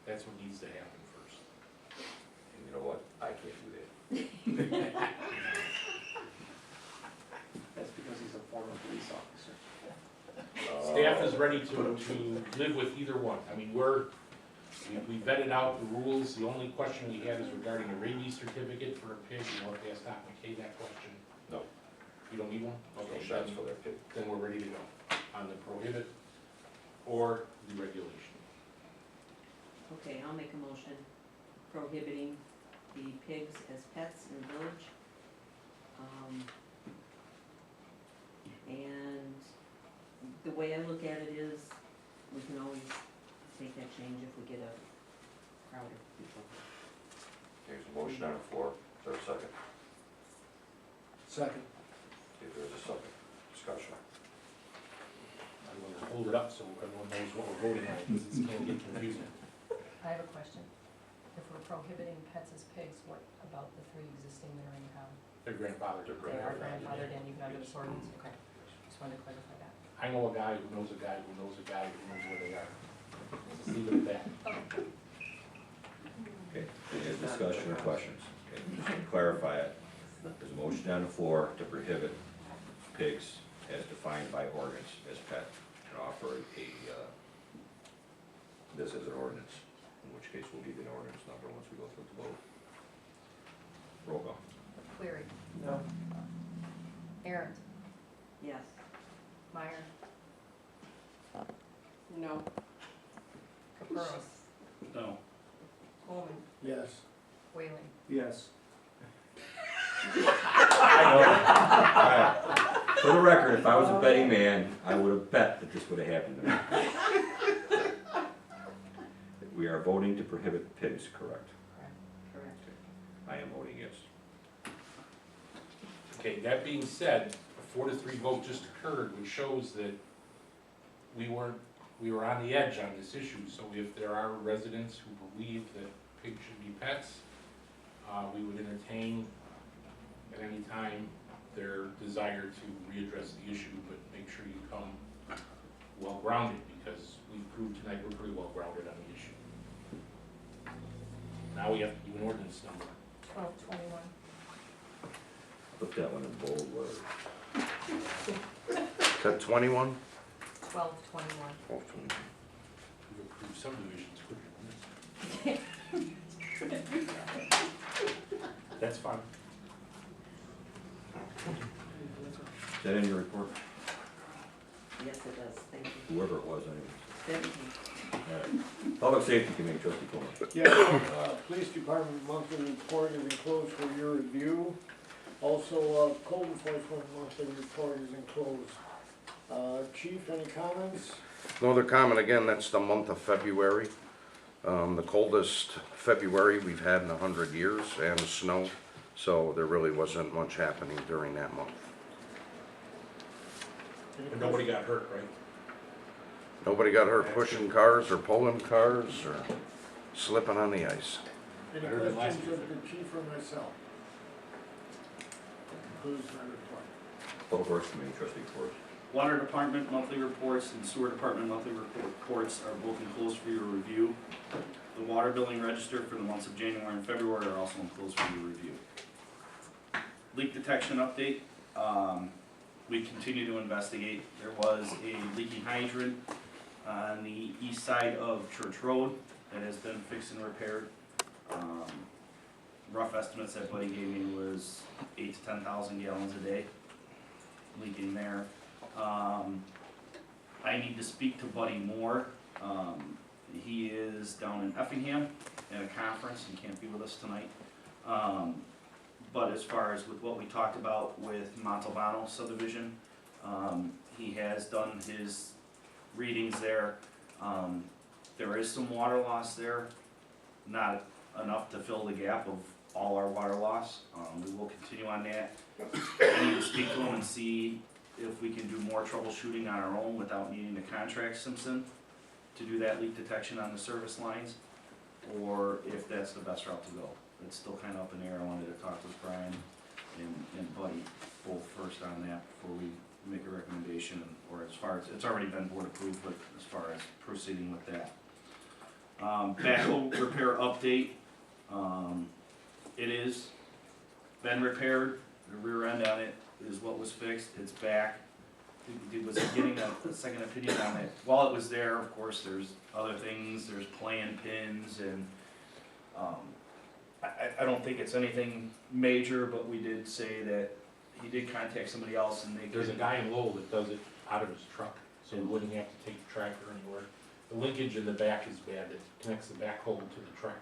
That's what needs to happen first. And you know what? I can't do that. That's because he's a former police officer. Staff is ready to live with either one. I mean, we vetted out the rules. The only question we had is regarding a rabies certificate for a pig. You want to ask Doc McKay that question? No. You don't need one? No Okay, shots for their pig. then we're ready to go on the prohibit or the regulation. Okay, I'll make a motion prohibiting the pigs as pets in the village. And the way I look at it is, we can always take that change if we get a crowd of people. There's a motion on the floor. Is there a second? Second. Okay, there's a second. Discussion. I'm gonna hold it up so everyone knows what we're voting on, because it's gonna get confusing. I have a question. If we're prohibiting pets as pigs, what about the 3 existing that are in town? Their grandfather. They are grandfathered in even under this ordinance? Okay, just wanted to clarify that. I know a guy who knows a guy who knows a guy who knows where they are. Let's leave it at that. Okay, any other discussion or questions? Okay, just to clarify it, there's a motion on the floor to prohibit pigs as defined by ordinance as pet, and offer this as an ordinance, in which case we'll give you an ordinance number once we go through the vote. Roll call. Cleary. No. Aaron. Yes. Meyer. No. Caprows. No. Coleman. Yes. Whaling. Yes. Alright, for the record, if I was a betting man, I would have bet that this would have happened to me. We are voting to prohibit pigs, correct? Correct. I am voting yes. Okay, that being said, a 4-3 vote just occurred, which shows that we were on the edge on this issue. So if there are residents who believe that pigs should be pets, we would entertain at any time their desire to readdress the issue, but make sure you come well-grounded, because we proved tonight we're pretty well-grounded on the issue. Now we have to do an ordinance number. 1221. Put that one in bold letters. Is that 21? 1221. We've approved subdivisions quicker than this. That's fine. Is that in your report? Yes, it does, thank you. Whoever it was, anyway. 17. Alright. Public Safety Committee, trustee Coleman. Yeah, Police Department monthly report is enclosed for your review. Also, code enforcement monthly report is enclosed. Chief, any comments? No other comment, again, that's the month of February. The coldest February we've had in 100 years, and snow, so there really wasn't much happening during that month. And nobody got hurt, right? Nobody got hurt pushing cars or pulling cars or slipping on the ice. Any Better than last questions year. of the chief or myself? That concludes my report. Public Works Committee, trustee Forrest. Water Department monthly reports and Sewer Department monthly reports are both enclosed for your review. The water billing register for the months of January and February are also enclosed for your review. Leak detection update, we continue to investigate. There was a leaking hydrant on the east side of Church Road that has been fixed and repaired. Rough estimates that Buddy gave me was 8,000 to 10,000 gallons a day leaking there. I need to speak to Buddy more. He is down in Effingham at a conference and can't be with us tonight. But as far as with what we talked about with Montalbano subdivision, he has done his readings there. There is some water loss there, not enough to fill the gap of all our water loss. We will continue on that. I need to speak to him and see if we can do more troubleshooting on our own without needing to contract Simpson to do that leak detection on the service lines, or if that's the best route to go. It's still kind of up in the air. I wanted to talk with Brian and Buddy both first on that before we make a recommendation, or as far as, it's already been board approved, but as far as proceeding with that. Backhoe repair update, it is been repaired, the rear end on it is what was fixed, it's back. Was getting a second opinion on it. While it was there, of course, there's other things, there's playing pins and, I don't think it's anything major, but we did say that he did contact somebody else and they. There's a guy in Lowell that does it out of his truck, so he wouldn't have to take the tractor anywhere. The linkage in the back is bad, it connects the backhoe to the tractor.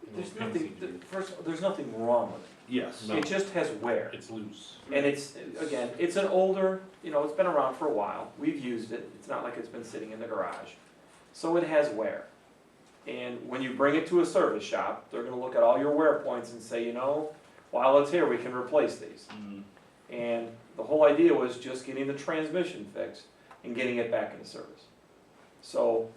And There's those pins nothing, need to be- first, of all, there's nothing wrong with it. Yes. No. It just has wear. It's loose. And it's, again, it's an older, it's been around for a while. We've used it. It's not like it's been sitting in the garage. So it has wear. And when you bring it to a service shop, they're gonna look at all your wear points and say, while it's here, we can replace these. Mm, And the whole idea was just getting the transmission fixed and getting it back into service. So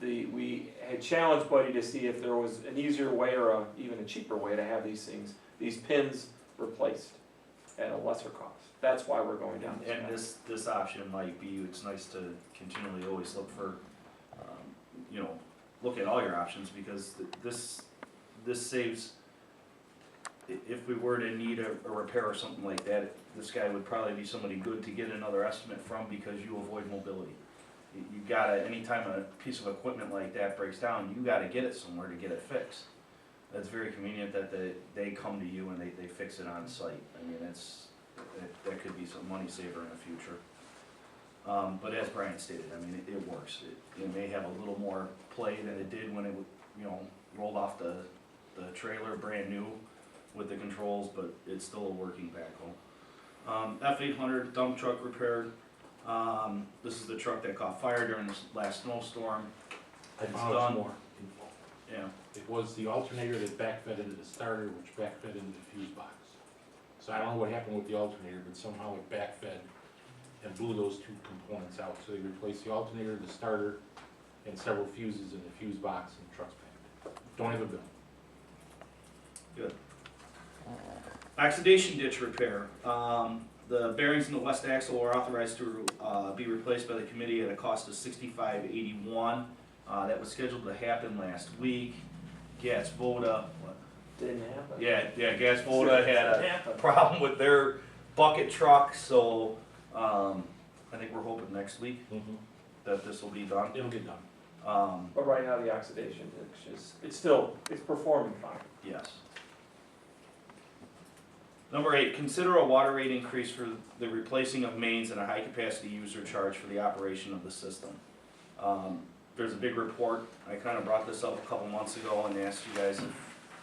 we had challenged Buddy to see if there was an easier way or even a cheaper way to have these pins replaced at a lesser cost. That's why we're going down this And path. this option might be, it's nice to continually always look for, look at all your options, because this saves, if we were to need a repair or something like that, this guy would probably be somebody good to get another estimate from, because you avoid mobility. You gotta, anytime a piece of equipment like that breaks down, you gotta get it somewhere to get it fixed. That's very convenient that they come to you and they fix it on site. I mean, that could be some money saver in the future. But as Brian stated, I mean, it works. It may have a little more play than it did when it, rolled off the trailer brand new with the controls, but it's still a working backhoe. F800 dump truck repaired. This is the truck that caught fire during this last snowstorm. I It's found done. some more info. Yeah, It was the alternator that backfed into the starter, which backfed into the fuse box. So I don't know what happened with the alternator, but somehow it backfed and blew those two components out. So they replaced the alternator, the starter, and several fuses in the fuse box, and the truck's back. Don't have a bill. good. Oxidation ditch repair. The bearings in the west axle were authorized to be replaced by the committee at a cost of $65.81. That was scheduled to happen last week. Gas Voda, Didn't happen. Gas Voda had a problem with their bucket truck, so I think we're hoping next week that this will be done. It'll get done. But right now, the oxidation, it's performing fine. Yes. Number 8, consider a water rate increase for the replacing of mains and a high-capacity user charge for the operation of the system. There's a big report. I kind of brought this up a couple months ago and asked you guys,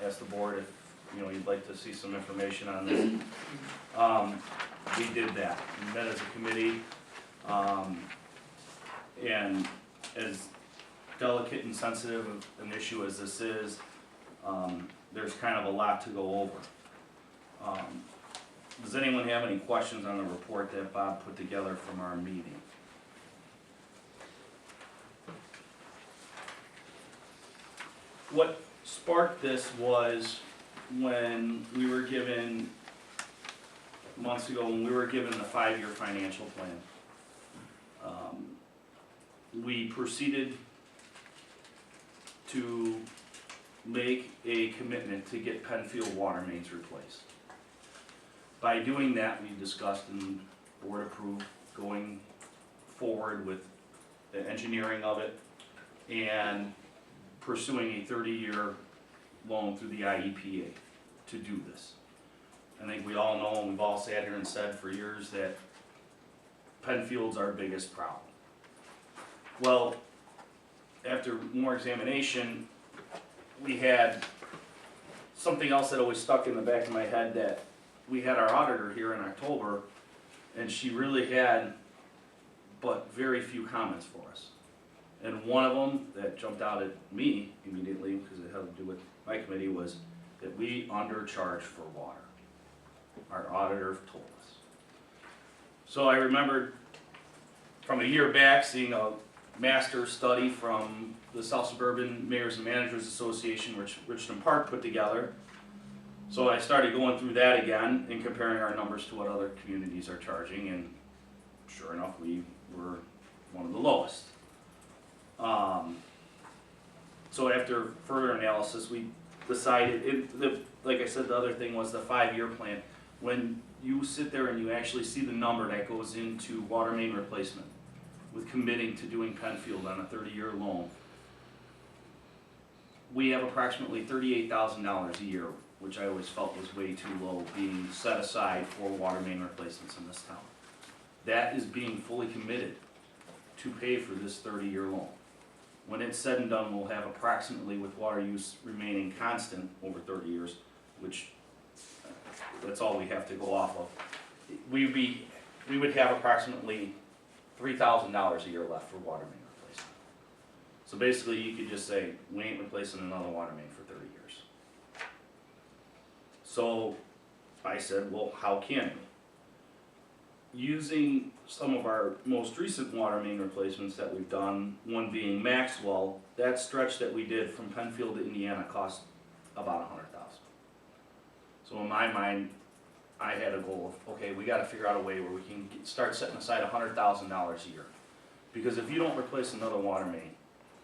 asked the board if, you'd like to see some information on this. We did that. We met as a committee, and as delicate and sensitive an issue as this is, there's kind of a lot to go over. Does anyone have any questions on the report that Bob put together from our meeting? What sparked this was when we were given, months ago, when we were given the 5-year financial plan. We proceeded to make a commitment to get Penfield water mains replaced. By doing that, we discussed and board approved going forward with the engineering of it and pursuing a 30-year loan through the IEPA to do this. I think we all know, and we've all sat here and said for years, that Penfield's our biggest problem. Well, after more examination, we had something else that always stuck in the back of my head, that we had our auditor here in October, and she really had but very few comments for us. And one of them that jumped out at me immediately, because it had to do with my committee, was that we undercharge for water. Our auditor told us. So I remembered from a year back seeing a master study from the South Suburban Mayors and Managers Association, which Richmond Park put together. So I started going through that again and comparing our numbers to what other communities are charging, and sure enough, we were one of the lowest. So after further analysis, we decided, like I said, the other thing was the 5-year plan. When you sit there and you actually see the number that goes into water main replacement with committing to doing Penfield on a 30-year loan, we have approximately $38,000 a year, which I always felt was way too low, being set aside for water main replacements in this town. That is being fully committed to pay for this 30-year loan. When it's said and done, we'll have approximately, with water use remaining constant over 30 years, which that's all we have to go off of, we would have approximately $3,000 a year left for water main replacement. So basically, you could just say, we ain't replacing another water main for 30 years. So I said, well, how can we? Using some of our most recent water main replacements that we've done, one being Maxwell, that stretch that we did from Penfield to Indiana cost about $100,000. So in my mind, I had a goal of, okay, we gotta figure out a way where we can start setting aside $100,000 a year. Because if you don't replace another water main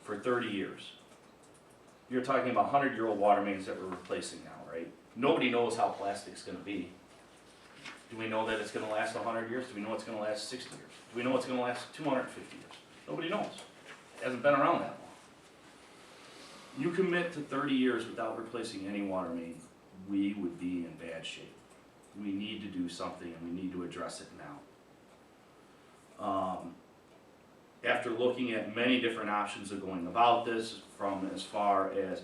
for 30 years, you're talking about 100-year-old water mains that we're replacing now, right? Nobody knows how plastic's gonna be. Do we know that it's gonna last 100 years? Do we know it's gonna last 60 years? Do we know it's gonna last 250 years? Nobody knows. It hasn't been around that long. You commit to 30 years without replacing any water main, we would be in bad shape. We need to do something, and we need to address it now. After looking at many different options of going about this, from as far as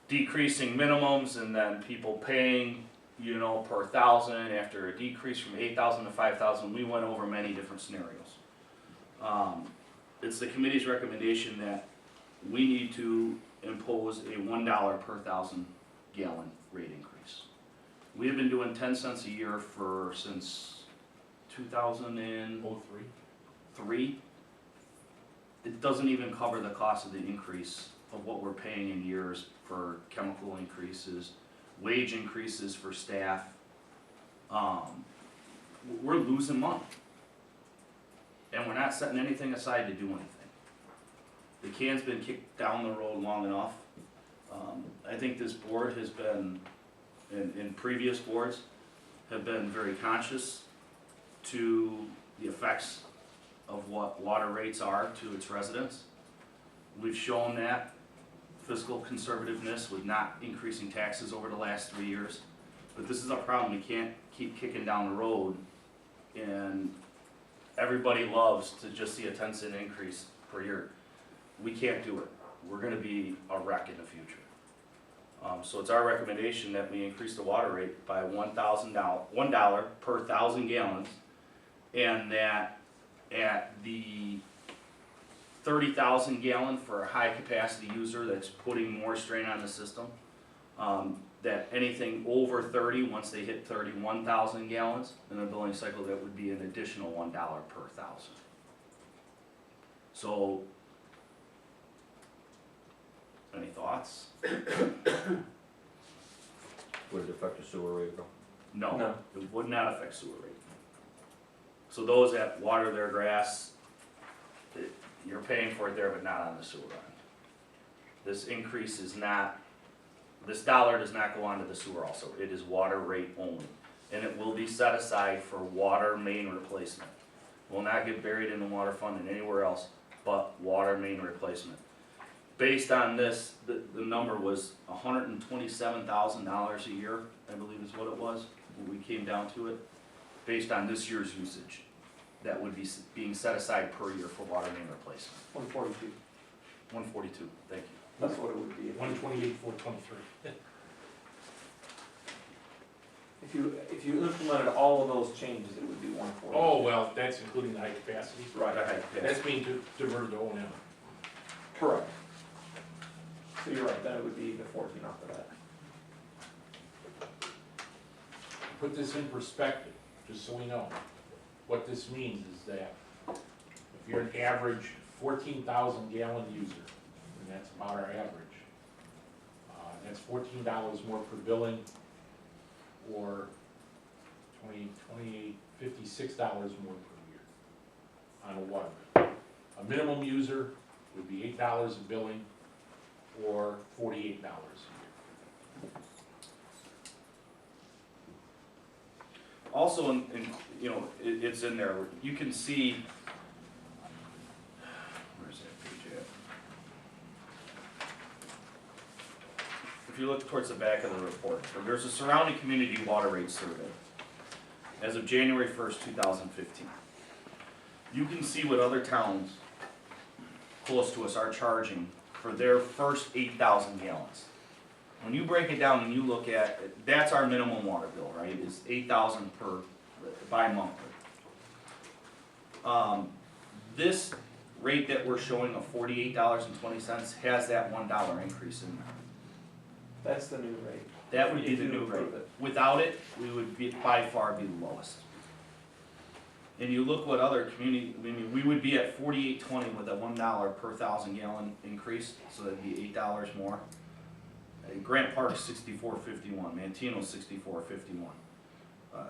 decreasing minimums and then people paying, you know, per thousand, after a decrease from 8,000 to 5,000, we went over many different scenarios. It's the committee's recommendation that we need to impose a $1 per 1,000 gallon rate increase. We have been doing 10 cents a year since 2003. It doesn't even cover the cost of the increase of what we're paying in years for chemical increases, wage increases for staff. We're losing money. And we're not setting anything aside to do anything. The can's been kicked down the road long enough. I think this board has been, and previous boards, have been very conscious to the effects of what water rates are to its residents. We've shown that fiscal conservativeness with not increasing taxes over the last 3 years. But this is a problem we can't keep kicking down the road, and everybody loves to just see a 10-cent increase per year. We can't do it. We're gonna be a wreck in the future. So it's our recommendation that we increase the water rate by $1 per 1,000 gallons, and that at the 30,000 gallon for a high capacity user that's putting more strain on the system, that anything over 30, once they hit 31,000 gallons in the billing cycle, that would be an additional $1 per 1,000. So, any thoughts? Would it affect the sewer rate though? No, No. it would not affect sewer rate. So those that water their grass, you're paying for it there, but not on the sewer end. This increase is not, this dollar does not go onto the sewer also. It is water rate only. And it will be set aside for water main replacement. Will not get buried in the water fund and anywhere else, but water main replacement. Based on this, the number was $127,000 a year, I believe is what it was, when we came down to it, based on this year's usage. That would be being set aside per year for water main replacement. 142, 142, thank you. that's what it would be. 128, 423. If you implemented all of those changes, it would be 140. Oh, well, that's including the high capacity. Right. That's being diverted to O&M. Correct. So you're right, then it would be the 14 off of that. Put this in perspective, just so we know. What this means is that if you're an average 14,000 gallon user, and that's about our average, that's $14 more per billing or $56 more per year on a water bill. A minimum user would be $8 of billing, or $48 a year. Also, you know, it's in there, you can see, where's that page at? If you look towards the back of the report, there's a surrounding community water rate survey as of January 1st, 2015. You can see what other towns close to us are charging for their first 8,000 gallons. When you break it down and you look at, that's our minimum water bill, right, is 8,000 per, bi-monthly. This rate that we're showing of $48.20 has that $1 increase in there. That's the new rate. That would be If the you new rate. approve it. Without it, we would be, by far be the lowest. And you look what other community, I mean, we would be at $48.20 with a $1 per 1,000 gallon increase, so that'd be $8 more. Grant Park $64.51, Mantino $64.51,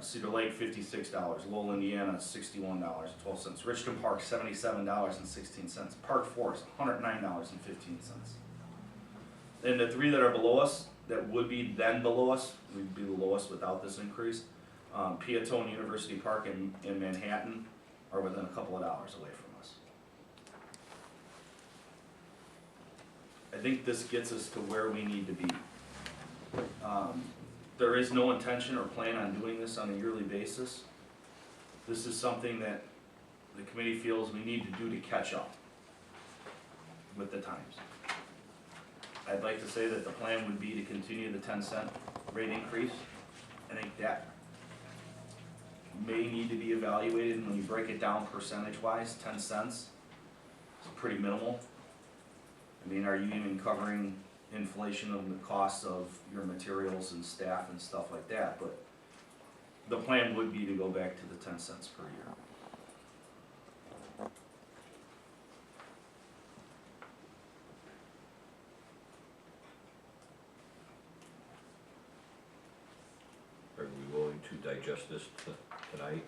Cedar Lake $56, Lowell, Indiana $61.12, Richmond Park $77.16, Park Forest $109.15. And the three that are below us, that would be then below us, we'd be the lowest without this increase. Peatone, University Park, and Manhattan are within a couple of dollars away from us. I think this gets us to where we need to be. There is no intention or plan on doing this on a yearly basis. This is something that the committee feels we need to do to catch up with the times. I'd like to say that the plan would be to continue the 10-cent rate increase. I think that may need to be evaluated, and when you break it down percentage-wise, 10 cents is pretty minimal. I mean, are you even covering inflation of the costs of your materials and staff and stuff like that? But the plan would be to go back to the 10 cents per year. Are we willing to digest this tonight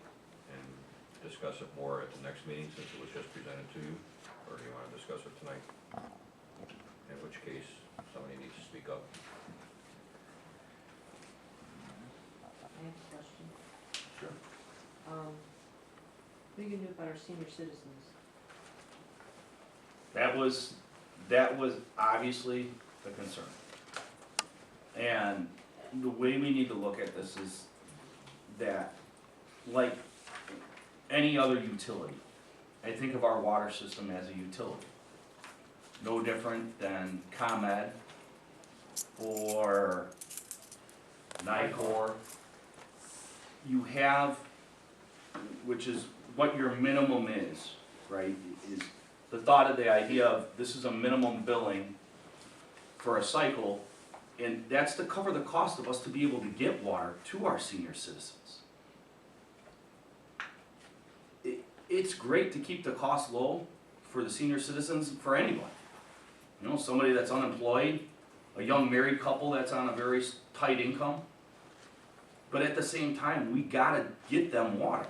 and discuss it more at the next meeting since it was just presented to you? Or do you want to discuss it tonight? In which case, somebody needs to speak up. I have a question. Sure. What are you gonna do about our senior citizens? That was obviously the concern. And the way we need to look at this is that, like any other utility, I think of our water system as a utility. No different than ComEd or NICOR. You have, which is what your minimum is, right? Is the thought of the idea of this is a minimum billing for a cycle, and that's to cover the cost of us to be able to get water to our senior citizens. It's great to keep the cost low for the senior citizens, for anyone. You know, somebody that's unemployed, a young married couple that's on a very tight income. But at the same time, we gotta get them water,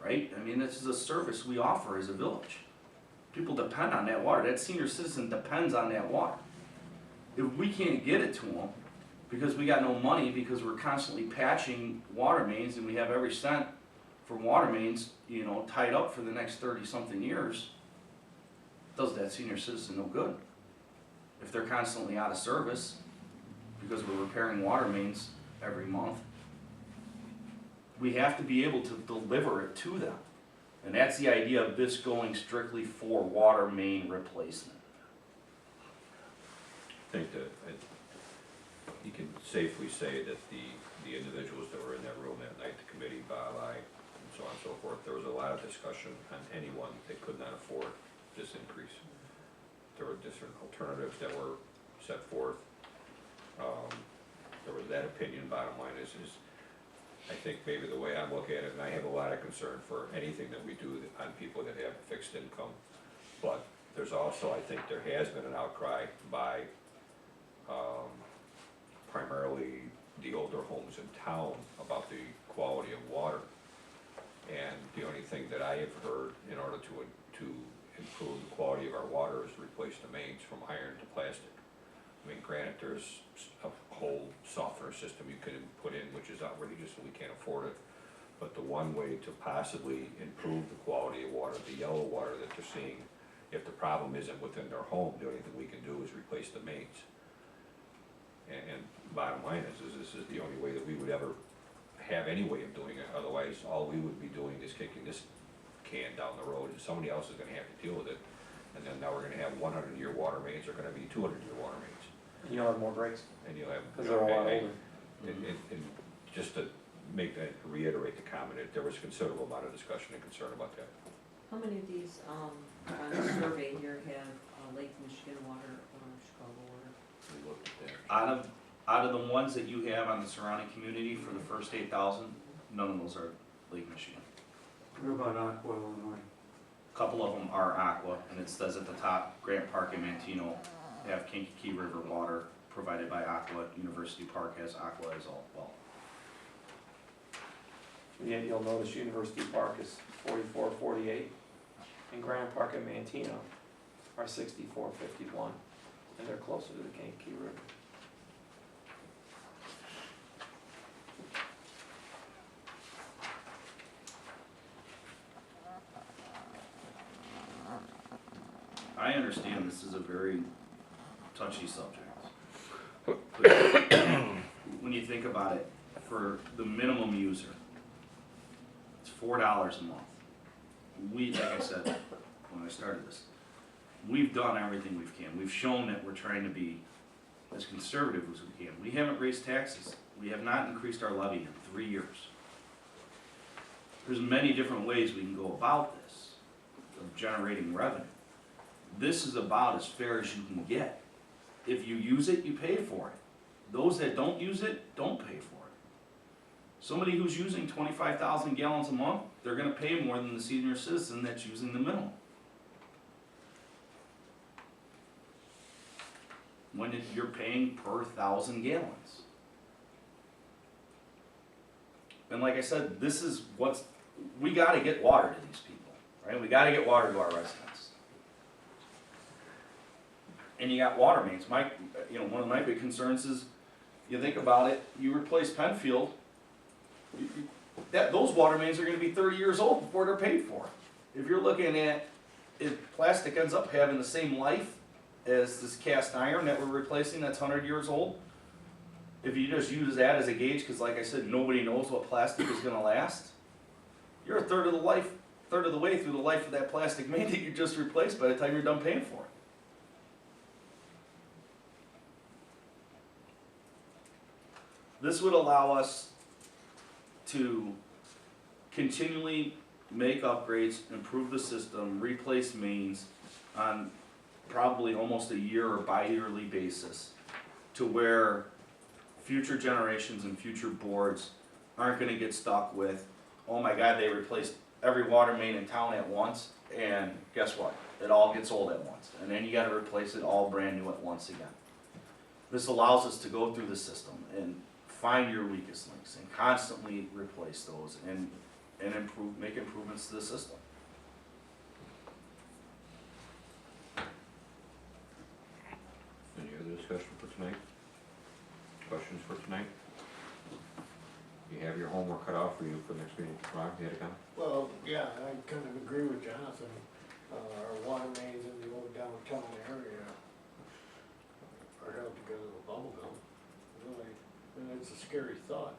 right? I mean, this is a service we offer as a village. People depend on that water. That senior citizen depends on that water. If we can't get it to them because we got no money, because we're constantly patching water mains and we have every cent from water mains, you know, tied up for the next 30-something years, does that senior citizen no good. If they're constantly out of service because we're repairing water mains every month, we have to be able to deliver it to them. And that's the idea of this going strictly for water main replacement. I think that you can safely say that the individuals that were in that room that night, the committee, Bob, I, and so on and so forth, there was a lot of discussion on anyone that could not afford this increase. There were different alternatives that were set forth. There was that opinion, bottom line is I think maybe the way I look at it, and I have a lot of concern for anything that we do on people that have fixed income, but there's also, I think there has been an outcry by primarily the older homes in town about the quality of water. And the only thing that I have heard in order to improve the quality of our water is to replace the mains from iron to plastic. I mean, granted, there's a whole softener system you can put in, which is outrageous and we can't afford it. But the one way to possibly improve the quality of water, the yellow water that they're seeing, if the problem isn't within their home, the only thing we can do is replace the mains. And bottom line is this is the only way that we would ever have any way of doing it. Otherwise, all we would be doing is kicking this can down the road, and somebody else is gonna have to deal with it. And then now we're gonna have 100-year water mains, are gonna be 200-year water mains. You'll have more breaks, And you'll have. because they're a lot older. And just to reiterate the comment, there was considerable amount of discussion and concern about that. How many of these, on the survey here have Lake Michigan water or Chicago water? We looked at that. Out of the ones that you have on the surrounding community for the first 8,000, none of those are Lake Michigan. What about Aqua, Illinois? A couple of them are Aqua, and it says at the top, Grant Park and Mantino have Kankakee River water provided by Aqua. University Park has Aqua as well. Yeah, you'll notice University Park is 44.48, and Grand Park and Mantino are 64.51, and they're closer to the Kankakee River. I understand this is a very touchy subject. But when you think about it, for the minimum user, it's $4 a month. We, like I said, when I started this, we've done everything we can. We've shown that we're trying to be as conservative as we can. We haven't raised taxes. We have not increased our levy in 3 years. There's many different ways we can go about this, of generating revenue. This is about as fair as you can get. If you use it, you pay for it. Those that don't use it, don't pay for it. Somebody who's using 25,000 gallons a month, they're gonna pay more than the senior citizen that's using the minimum. When you're paying per 1,000 gallons. And like I said, this is we gotta get water to these people, right? We gotta get water to our residents. And you got water mains. One of my big concerns is, you think about it, you replace Penfield, those water mains are gonna be 30 years old before they're paid for. If you're looking at, if plastic ends up having the same life as this cast iron that we're replacing that's 100 years old, if you just use that as a gauge, because like I said, nobody knows what plastic is gonna last, you're a third of the way through the life of that plastic main that you just replaced by the time you're done paying for it. This would allow us to continually make upgrades, improve the system, replace mains on probably almost a year or bi-yearly basis, to where future generations and future boards aren't gonna get stuck with, oh my God, they replaced every water main in town at once, and guess what? It all gets old at once, and then you gotta replace it all brand new at once again. This allows us to go through the system and find your weakest links and constantly replace those and make improvements to the system. Any other discussion for tonight? Questions for tonight? You have your homework cut out for you for next meeting. Ron, you had a comment? Well, yeah, I kind of agree with Jonathan. Our water mains in the old downtown area are held together with bubble gum. Really, and it's a scary thought.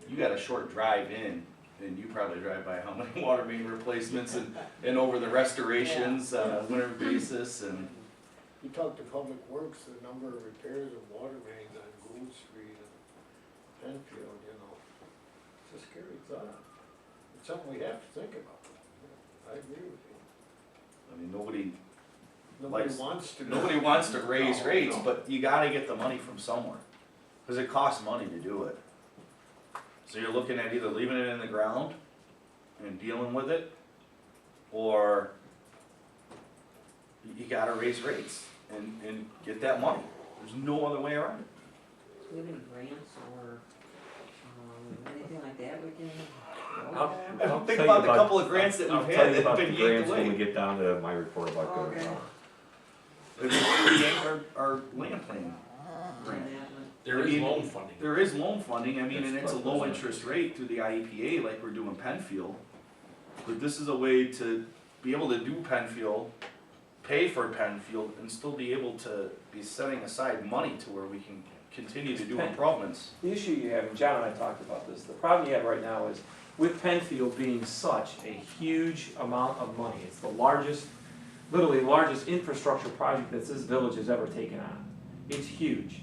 You got a short drive in, and you probably drive by how many water main replacements and over the restorations on a winter basis, and You talk to Public Works, the number of repairs of water mains on Gould Street and Penfield, it's a scary thought. It's something we have to think about. I agree with you. I mean, nobody Nobody wants to raise No, rates, no. but you gotta get the money from somewhere, because it costs money to do it. So you're looking at either leaving it in the ground and dealing with it, or you gotta raise rates and get that money. There's no other way around it. Do we have any grants or Anything like that we can? I'll Think tell you about the couple of grants that I'll we've tell had you that have about the been yanked grants when we away. get down to my report about the, Okay. We yanked our land plan grant. There I is mean, loan funding. There is loan funding, I mean, and That's it's a plus low percent. interest rate through the IEPA like we're doing Penfield. But this is a way to be able to do Penfield, pay for Penfield, and still be able to be setting aside money to where we can continue to do improvements. The issue you have, and John and I talked about this, the problem you have right now is with Penfield being such a huge amount of money, it's the largest, literally largest infrastructure project that this village has ever taken on. It's huge.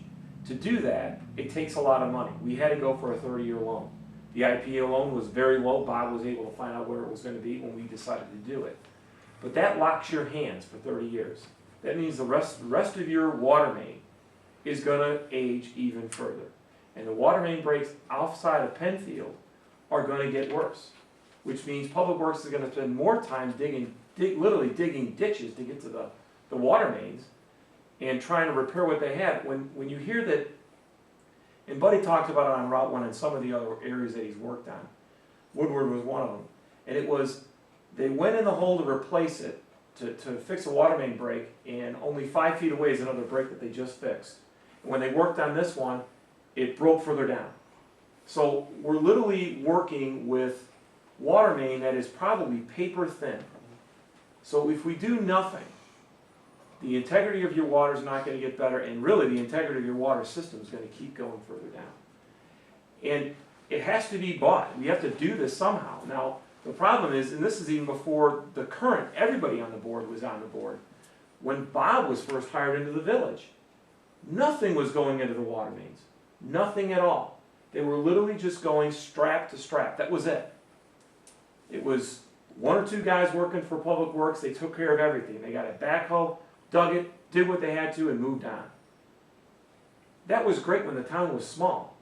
To do that, it takes a lot of money. We had to go for a 30-year loan. The IPA loan was very low. Bob was able to find out where it was going to be when we decided to do it. But that locks your hands for 30 years. That means the rest of your water main is going to age even further. And the water main breaks outside of Penfield are going to get worse, which means Public Works is going to spend more time literally digging ditches to get to the water mains and trying to repair what they have. When you hear that, and Buddy talked about it on Route 1 and some of the other areas that he's worked on, Woodward was one of them, and it was, they went in the hole to replace it, to fix a water main break, and only 5 feet away is another break that they just fixed. And when they worked on this one, it broke further down. So we're literally working with water main that is probably paper thin. So if we do nothing, the integrity of your water is not going to get better, and really the integrity of your water system is going to keep going further down. And it has to be bought. We have to do this somehow. Now, the problem is, and this is even before the current, everybody on the board was on the board, when Bob was first hired into the village, nothing was going into the water mains. Nothing at all. They were literally just going strap to strap. That was it. It was 1 or 2 guys working for Public Works. They took care of everything. They got a backhoe, dug it, did what they had to, and moved on. That was great when the town was small.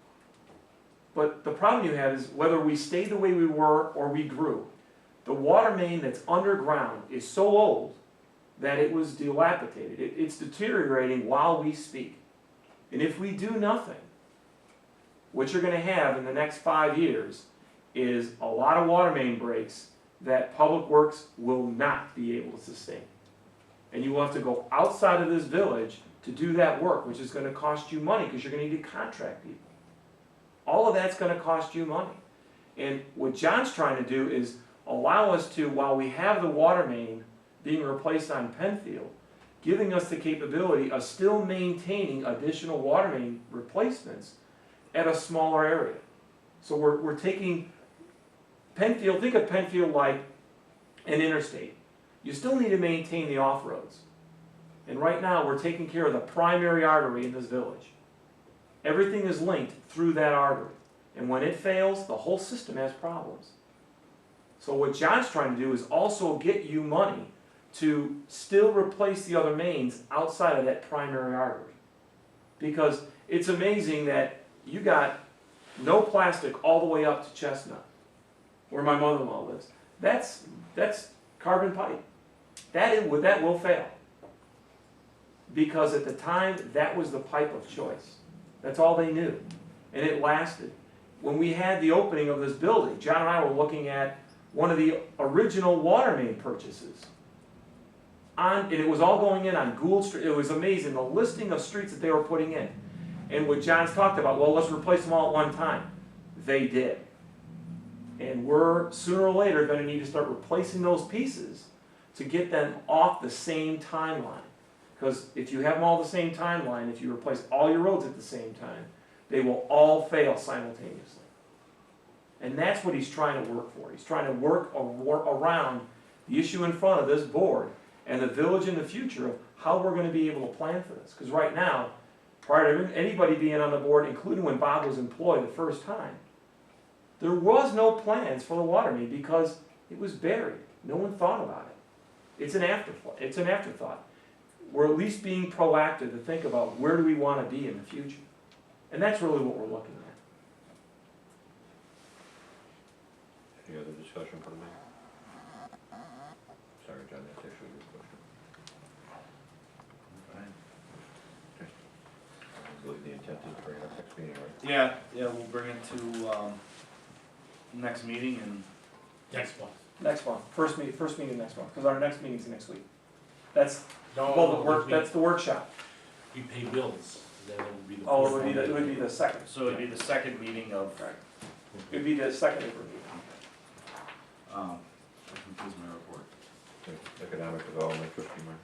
But the problem you have is whether we stayed the way we were or we grew, the water main that's underground is so old that it was dilapidated. It's deteriorating while we speak. And if we do nothing, what you're going to have in the next 5 years is a lot of water main breaks that Public Works will not be able to sustain. And you will have to go outside of this village to do that work, which is going to cost you money because you're going to need to contract people. All of that's going to cost you money. And what John's trying to do is allow us to, while we have the water main being replaced on Penfield, giving us the capability of still maintaining additional water main replacements at a smaller area. So we're taking Penfield, think of Penfield like an interstate. You still need to maintain the off-roads. And right now we're taking care of the primary artery in this village. Everything is linked through that artery. And when it fails, the whole system has problems. So what John's trying to do is also get you money to still replace the other mains outside of that primary artery. Because it's amazing that you got no plastic all the way up to Chestnut, where my mother-in-law lives. That's carbon pipe. That will fail. Because at the time, that was the pipe of choice. That's all they knew. And it lasted. When we had the opening of this building, John and I were looking at one of the original water main purchases. And it was all going in on Gould Street. It was amazing, the listing of streets that they were putting in. And what John's talked about, well, let's replace them all at one time. They did. And we're sooner or later going to need to start replacing those pieces to get them off the same timeline. Because if you have them all the same timeline, if you replace all your roads at the same time, they will all fail simultaneously. And that's what he's trying to work for. He's trying to work around the issue in front of this board and the village in the future of how we're going to be able to plan for this. Because right now, prior to anybody being on the board, including when Bob was employed the first time, there was no plans for the water main because it was buried. No one thought about it. It's an afterthought. It's an afterthought. We're at least being proactive to think about where do we want to be in the future. And that's really what we're looking at. Any other discussion from the mayor? Sorry, John, that's actually your question. I believe the intent is to bring it up next meeting, right? Yeah, we'll bring it to, next meeting and Next month. Next month, first meeting next month, because our next meeting's next week. That's, No, well, no, the work, that's the workshop. we pay bills, then it would be the. Oh, first it would be the second. so it'd be the second meeting of, Right. It'd be the second April meeting. that concludes my report. Economic development, trustee Meyer.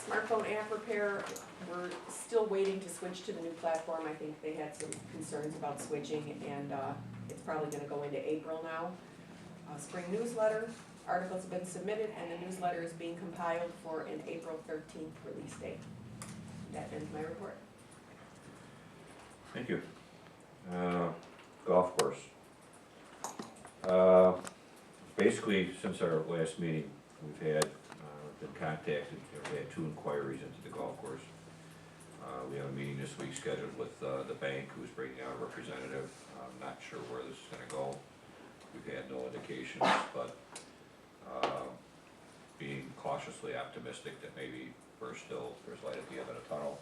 Smartphone app repair, we're still waiting to switch to the new platform. I think they had some concerns about switching, and it's probably gonna go into April now. Spring newsletter, articles have been submitted, and the newsletter is being compiled for an April 13th release date. That ends my report. Thank you. Golf course. Basically, since our last meeting, we've had, been contacted, we had 2 inquiries into the golf course. We have a meeting this week scheduled with, the bank, who's bringing out a representative. I'm not sure where this is gonna go. We've had no indications, but, being cautiously optimistic that maybe there's light at the end of the tunnel.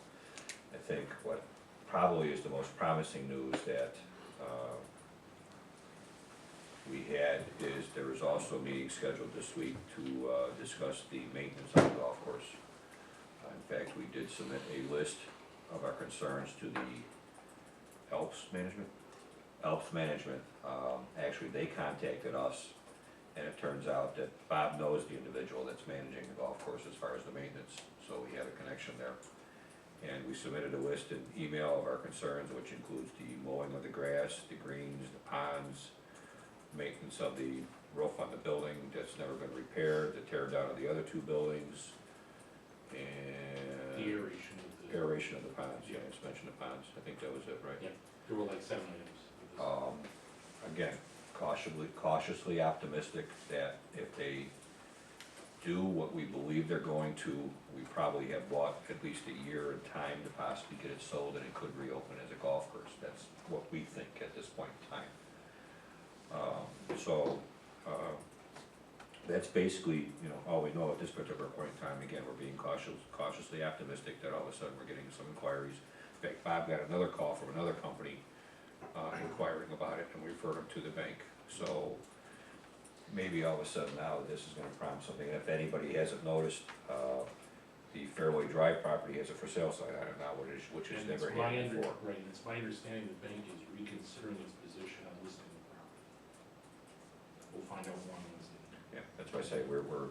I think what probably is the most promising news that, we had is there was also a meeting scheduled this week to, discuss the maintenance of the golf course. In fact, we did submit a list of our concerns to the Alps Management. Actually, they contacted us, and it turns out that Bob knows the individual that's managing the golf course as far as the maintenance, so we have a connection there. And we submitted a list in email of our concerns, which includes the mowing of the grass, the greens, the ponds, maintenance of the roof on the building that's never been repaired, the tear down of the other 2 buildings, and The aeration of the. aeration of the ponds, yeah, I just mentioned the ponds, I think that was it, right? Yeah, there were like 7 items. Again, cautiously optimistic that if they do what we believe they're going to, we probably have bought at least a year in time to possibly get it sold, and it could reopen as a golf course. That's what we think at this point in time. That's basically, all we know at this particular point in time. Again, we're being cautiously optimistic that all of a sudden we're getting some inquiries. In fact, Bob got another call from another company, inquiring about it, and we referred him to the bank. So maybe all of a sudden now this is gonna prompt something. And if anybody hasn't noticed, the Fairway Drive property has a for sale sign on it now, which is And it's never my had before. Right, and it's my understanding the bank is reconsidering its position on listing the property. We'll find out more on Wednesday. Yeah, that's why I say we're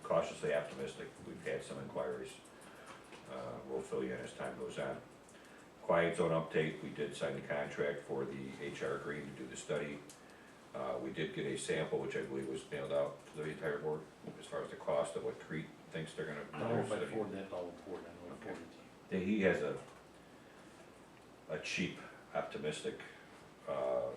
cautiously optimistic. We've had some inquiries. We'll fill you in as time goes on. Quiet zone update, we did sign the contract for the HR Green to do the study. We did get a sample, which I believe was mailed out to the entire board, as far as the cost of what Crete thinks they're gonna. I don't know if I forwarded that to all the board, I know I forwarded it to you. He has a cheap, optimistic, I'll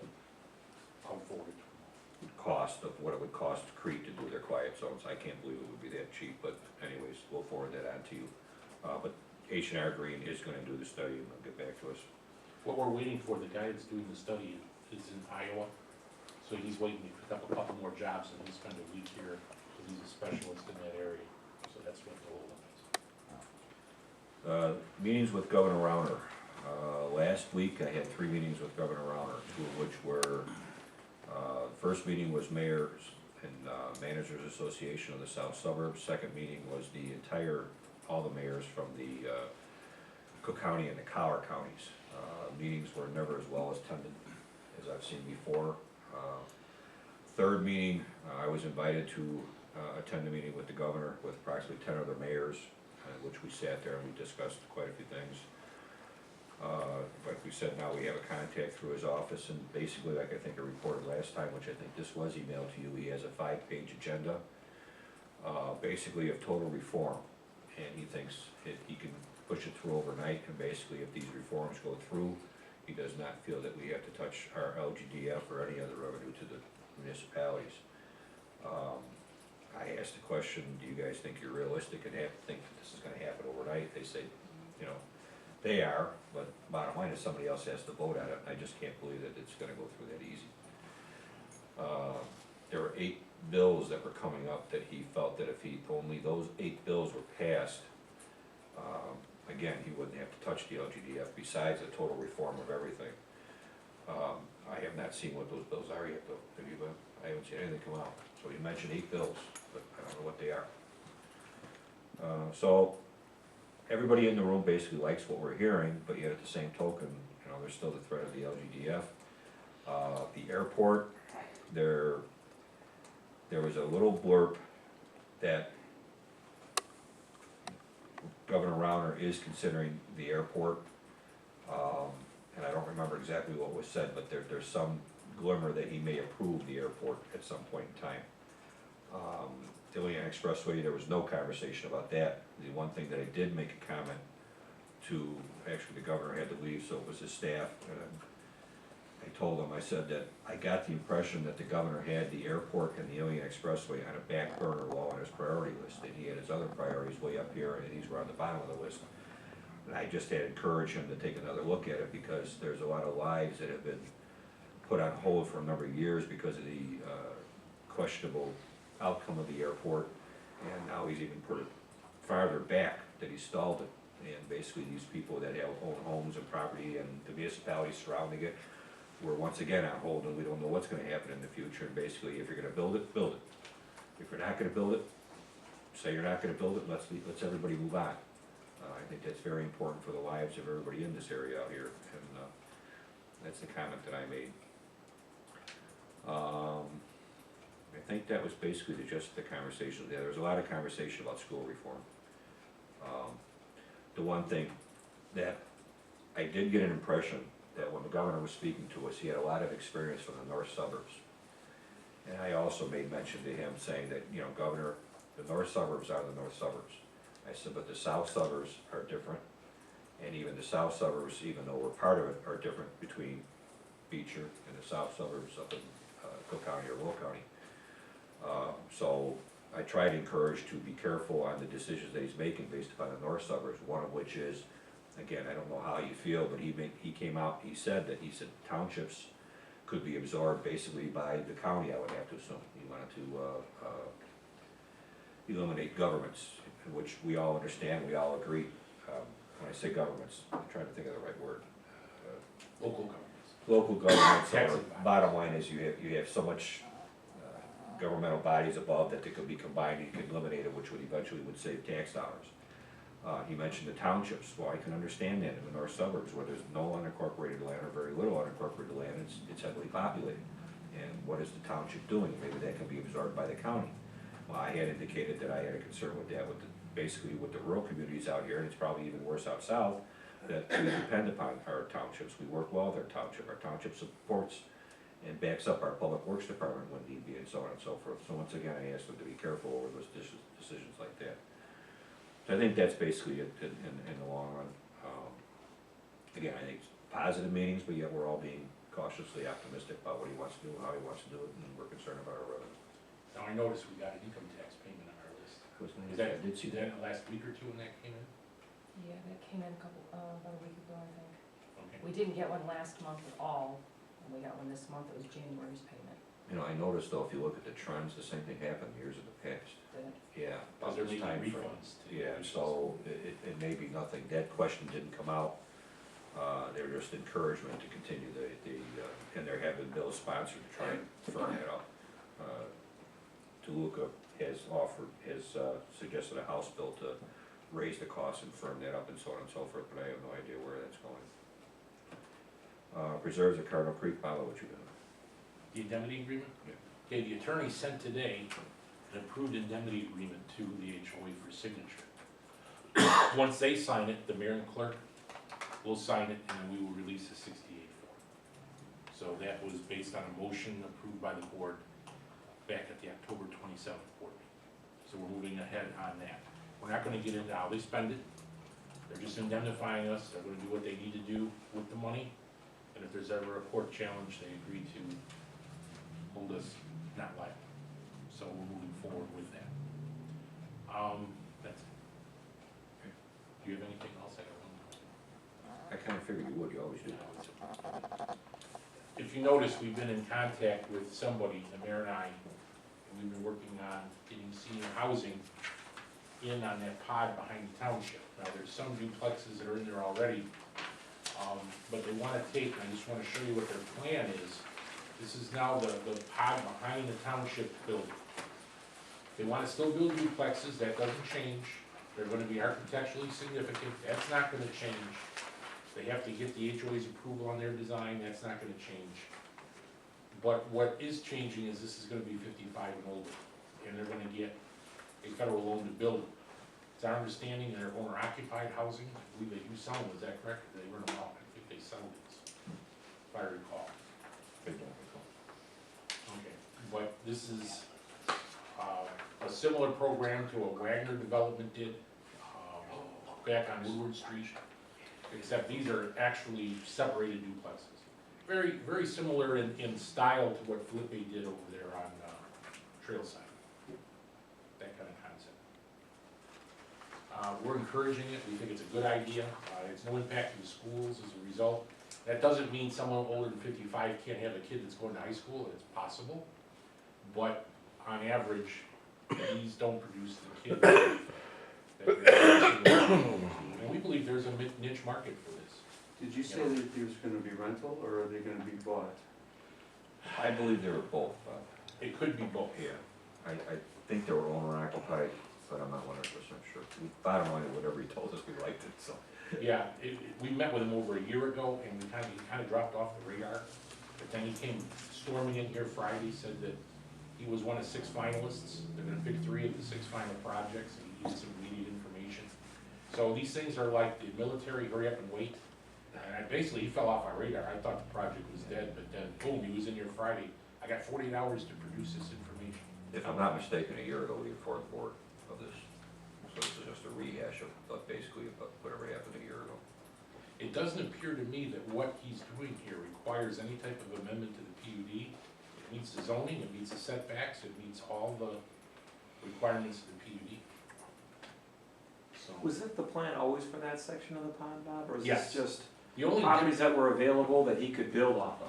forward it to them. cost of what it would cost Crete to do their quiet zones. I can't believe it would be that cheap, but anyways, we'll forward that on to you. But H&R Green is gonna do the study and they'll get back to us. What we're waiting for, the guy that's doing the study is in Iowa, so he's waiting to pick up a couple more jobs and he'll spend a week here, so he's a specialist in that area, so that's what the hold up is. Meetings with Governor Rauner. Last week, I had 3 meetings with Governor Rauner, 2 of which were, first meeting was Mayors and Managers Association of the South Suburbs. Second meeting was all the mayors from the Cook County and the Collier counties. Meetings were never as well attended as I've seen before. Third meeting, I was invited to attend a meeting with the governor with approximately 10 other mayors, which we sat there and we discussed quite a few things. Like we said, now we have a contact through his office, and basically, like I think I reported last time, which I think this was emailed to you, he has a 5-page agenda, basically of total reform. And he thinks he can push it through overnight, and basically if these reforms go through, he does not feel that we have to touch our LGDF or any other revenue to the municipalities. I asked the question, do you guys think you're realistic and think that this is gonna happen overnight? They say, they are, but bottom line is somebody else has to vote on it. I just can't believe that it's gonna go through that easy. There were 8 bills that were coming up that he felt that if only those 8 bills were passed, again, he wouldn't have to touch the LGDF besides the total reform of everything. I have not seen what those bills are yet, though. Have you, I haven't seen anything come out. So you mentioned 8 bills, but I don't know what they are. So, everybody in the room basically likes what we're hearing, but yet at the same token, you know, there's still the threat of the LGDF. The airport, there was a little blurb that Governor Rauner is considering the airport. And I don't remember exactly what was said, but there's some glimmer that he may approve the airport at some point in time. The Ilion Expressway, there was no conversation about that. The one thing that I did make a comment to, actually the governor had to leave, so it was his staff. I told him, I said that I got the impression that the governor had the airport and the Ilion Expressway on a back burner low on his priority list, and he had his other priorities way up here, and these were on the bottom of the list. And I just had to encourage him to take another look at it, because there's a lot of lives that have been put on hold for a number of years because of the questionable outcome of the airport, and now he's even put it farther back, that he stalled it. And basically these people that have own homes and property and the municipalities surrounding it, we're once again on hold, and we don't know what's gonna happen in the future. And basically, if you're gonna build it, build it. If you're not gonna build it, say you're not gonna build it, let's everybody move on. I think that's very important for the lives of everybody in this area out here, and that's the comment that I made. I think that was basically the gist of the conversation. There was a lot of conversation about school reform. The one thing that I did get an impression that when the governor was speaking to us, he had a lot of experience from the north suburbs. And I also made mention to him saying that, you know, Governor, the north suburbs are the north suburbs. I said, but the south suburbs are different, and even the south suburbs, even though we're part of it, are different between Beecher and the south suburbs up in Cook County or Will County. So I try to encourage to be careful on the decisions that he's making based upon the north suburbs, one of which is, again, I don't know how you feel, but he came out, he said townships could be absorbed basically by the county, I would have to assume. He wanted to eliminate governments, which we all understand, we all agree. When I say governments, I'm trying to think of the right word. Local governments. Local governments, Taxing or bodies. bottom line is you have so much governmental bodies above that they could be combined, and you could eliminate it, which would eventually save tax dollars. He mentioned the townships. Well, I can understand that in the north suburbs where there's no unincorporated land or very little unincorporated land, it's heavily populated. And what is the township doing? Maybe that can be absorbed by the county. Well, I had indicated that I had a concern with that, basically with the rural communities out here, and it's probably even worse out south, that we depend upon our townships. We work well with our township. Our township supports and backs up our public works department when need be, and so on and so forth. So once again, I asked them to be careful over those decisions like that. So I think that's basically it in the long run. Again, I think it's positive meetings, but yet we're all being cautiously optimistic about what he wants to do, how he wants to do it, and we're concerned about our revenue. Now, I noticed we got an income tax payment on our list. I Did did see that. last week or two when that came in? Yeah, that came in about a week ago, I think. Okay. We didn't get one last month at all, and we got one this month, it was January's payment. You know, I noticed though, if you look at the trends, the same thing happened years in the past. Did it? Yeah. Because about they're this making time frame. refunds to. Yeah, so it may be nothing, that question didn't come out. They were just encouragement to continue and there have been bills sponsored to try and firm that up. Toluca has suggested a House bill to raise the cost and firm that up and so on and so forth, but I have no idea where that's going. Preserves of Cardinal Creek, Paolo, what you doing? The indemnity agreement? Yeah. Okay, the attorney sent today an approved indemnity agreement to the HOA for signature. Once they sign it, the mayor and clerk will sign it, and then we will release a 68 form. So that was based on a motion approved by the board back at the October 27th board meeting. So we're moving ahead on that. We're not gonna get into how they spend it. They're just indemnifying us, they're gonna do what they need to do with the money. And if there's ever a court challenge, they agree to hold us not liable. So we're moving forward with that. That's it. Do you have anything else? I got one. I kinda figured you would, you always do. If you notice, we've been in contact with somebody, the mayor and I, and we've been working on getting senior housing in on that pod behind the township. Now, there's some duplexes that are in there already. But they wanna take, and I just wanna show you what their plan is. This is now the pod behind the township building. They wanna still build duplexes, that doesn't change. They're gonna be architecturally significant, that's not gonna change. They have to get the HOA's approval on their design, that's not gonna change. But what is changing is this is gonna be 55 and older, and they're gonna get a federal loan to build it. It's our understanding they're owner occupied housing, I believe they do sell them, is that correct? They rent them out, I think they sell it, if I recall. They don't recall. Okay, but this is a similar program to what Wagner Development did back on Woodward Street, except these are actually separated duplexes. Very, very similar in style to what Felipe did over there on Trailside. That kind of concept. We're encouraging it, we think it's a good idea, it's no impact to the schools as a result. That doesn't mean someone older than 55 can't have a kid that's going to high school, it's possible. But on average, these don't produce the kids that you're producing. And we believe there's a niche market for this. Did you say that there's gonna be rental, or are they gonna be bought? I believe they were both, It could be both. yeah. I think they were owner occupied, but I'm not 100% sure. Bottom line, whatever he told us, we liked it, so. Yeah, we met with him over a year ago, and he kind of dropped off the radar. But then he came storming in here Friday, said that he was one of 6 finalists. They're gonna pick 3 of the 6 final projects, and he needed some immediate information. So these things are like the military, hurry up and wait. And basically, he fell off our radar. I thought the project was dead, but then boom, he was in here Friday. I got 48 hours to produce this information. If I'm not mistaken, a year ago, we were fourth board of this. So this is just a rehash of basically whatever happened a year ago. It doesn't appear to me that what he's doing here requires any type of amendment to the PUD. It meets the zoning, it meets the setbacks, it meets all the requirements of the PUD. So, Was that the plan always for that section of the pond, Bob, or is Yes. this just the only, properties that were available that he could build off of?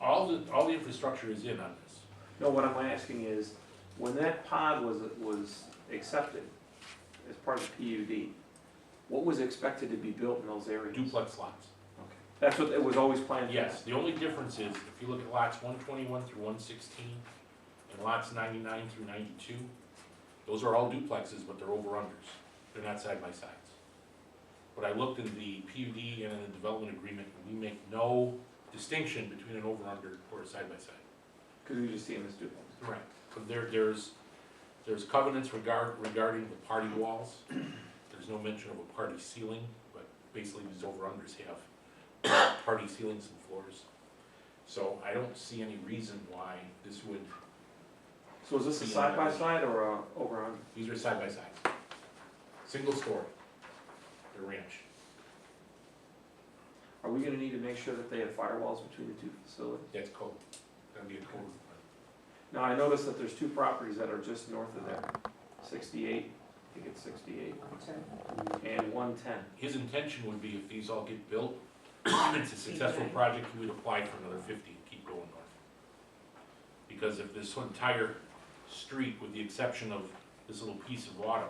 all the infrastructure is in on this. No, what I'm asking is, when that pod was accepted as part of the PUD, what was expected to be built in those areas? Duplex lots. Okay. That's what it was always planned for? Yes, the only difference is, if you look at lots 121 through 116, and lots 99 through 92, those are all duplexes, but they're over-unders. They're not side-by-sides. But I looked in the PUD and in the development agreement, and we make no distinction between an over-under or a side-by-side. Because we just see them as duplex. Right. But there's covenants regarding the party walls. There's no mention of a party ceiling, but basically these over-unders have party ceilings and floors. So I don't see any reason why this would, So is this a side-by-side or a over-under? these are side-by-sides. Single story, they're ranch. Are we gonna need to make sure that they have firewalls between the two facilities? That's code, that'd be a code. Now, I noticed that there's 2 properties that are just north of there, 68, I think it's 68, and 110. His intention would be if these all get built, if it's a successful project, he would apply for another 50 and keep going north. Because if this entire street, with the exception of this little piece of Autumn,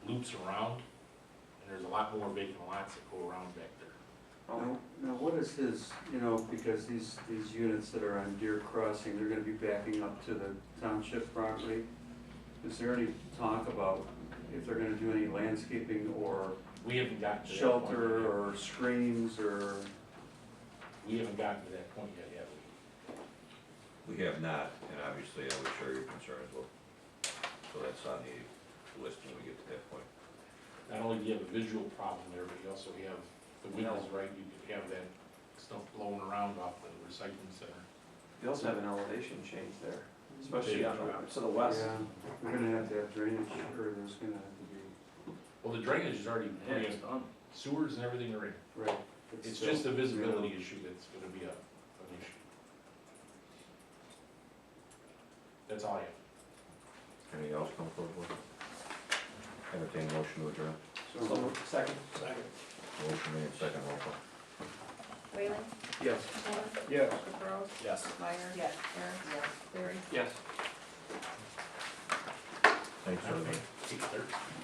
loops around, and there's a lot more vacant lots that go around back there. Now, what is his, because these units that are on Deer Crossing, they're gonna be backing up to the township property. Is there any talk about if they're gonna do any landscaping or We haven't gotten to that shelter point yet. or screens or? We haven't gotten to that point yet, have we? We have not, and obviously I would share your concern as well. So that's on the list when we get to that point. Not only do you have a visual problem there, but you also have, the wind is right, you could have that stuff blowing around off the recycling center. You also have an elevation change there, especially on to the west. Yeah, we're gonna have to have drainage, or there's gonna have to be, Well, the drainage is already, Yeah, it's done. sewers and everything are in. right. but It's still, just a visibility issue that's gonna be an issue. That's all I have. Anything else come forward? Entertain a motion to adjourn. So, So, second? Motion made, second roll call. Whalen? yes. Taylor? Yes. McFetrose? Yes. Meyer? Yes. Aaron? Yes. Cleary? Yes. Thanks, everybody. 8:30.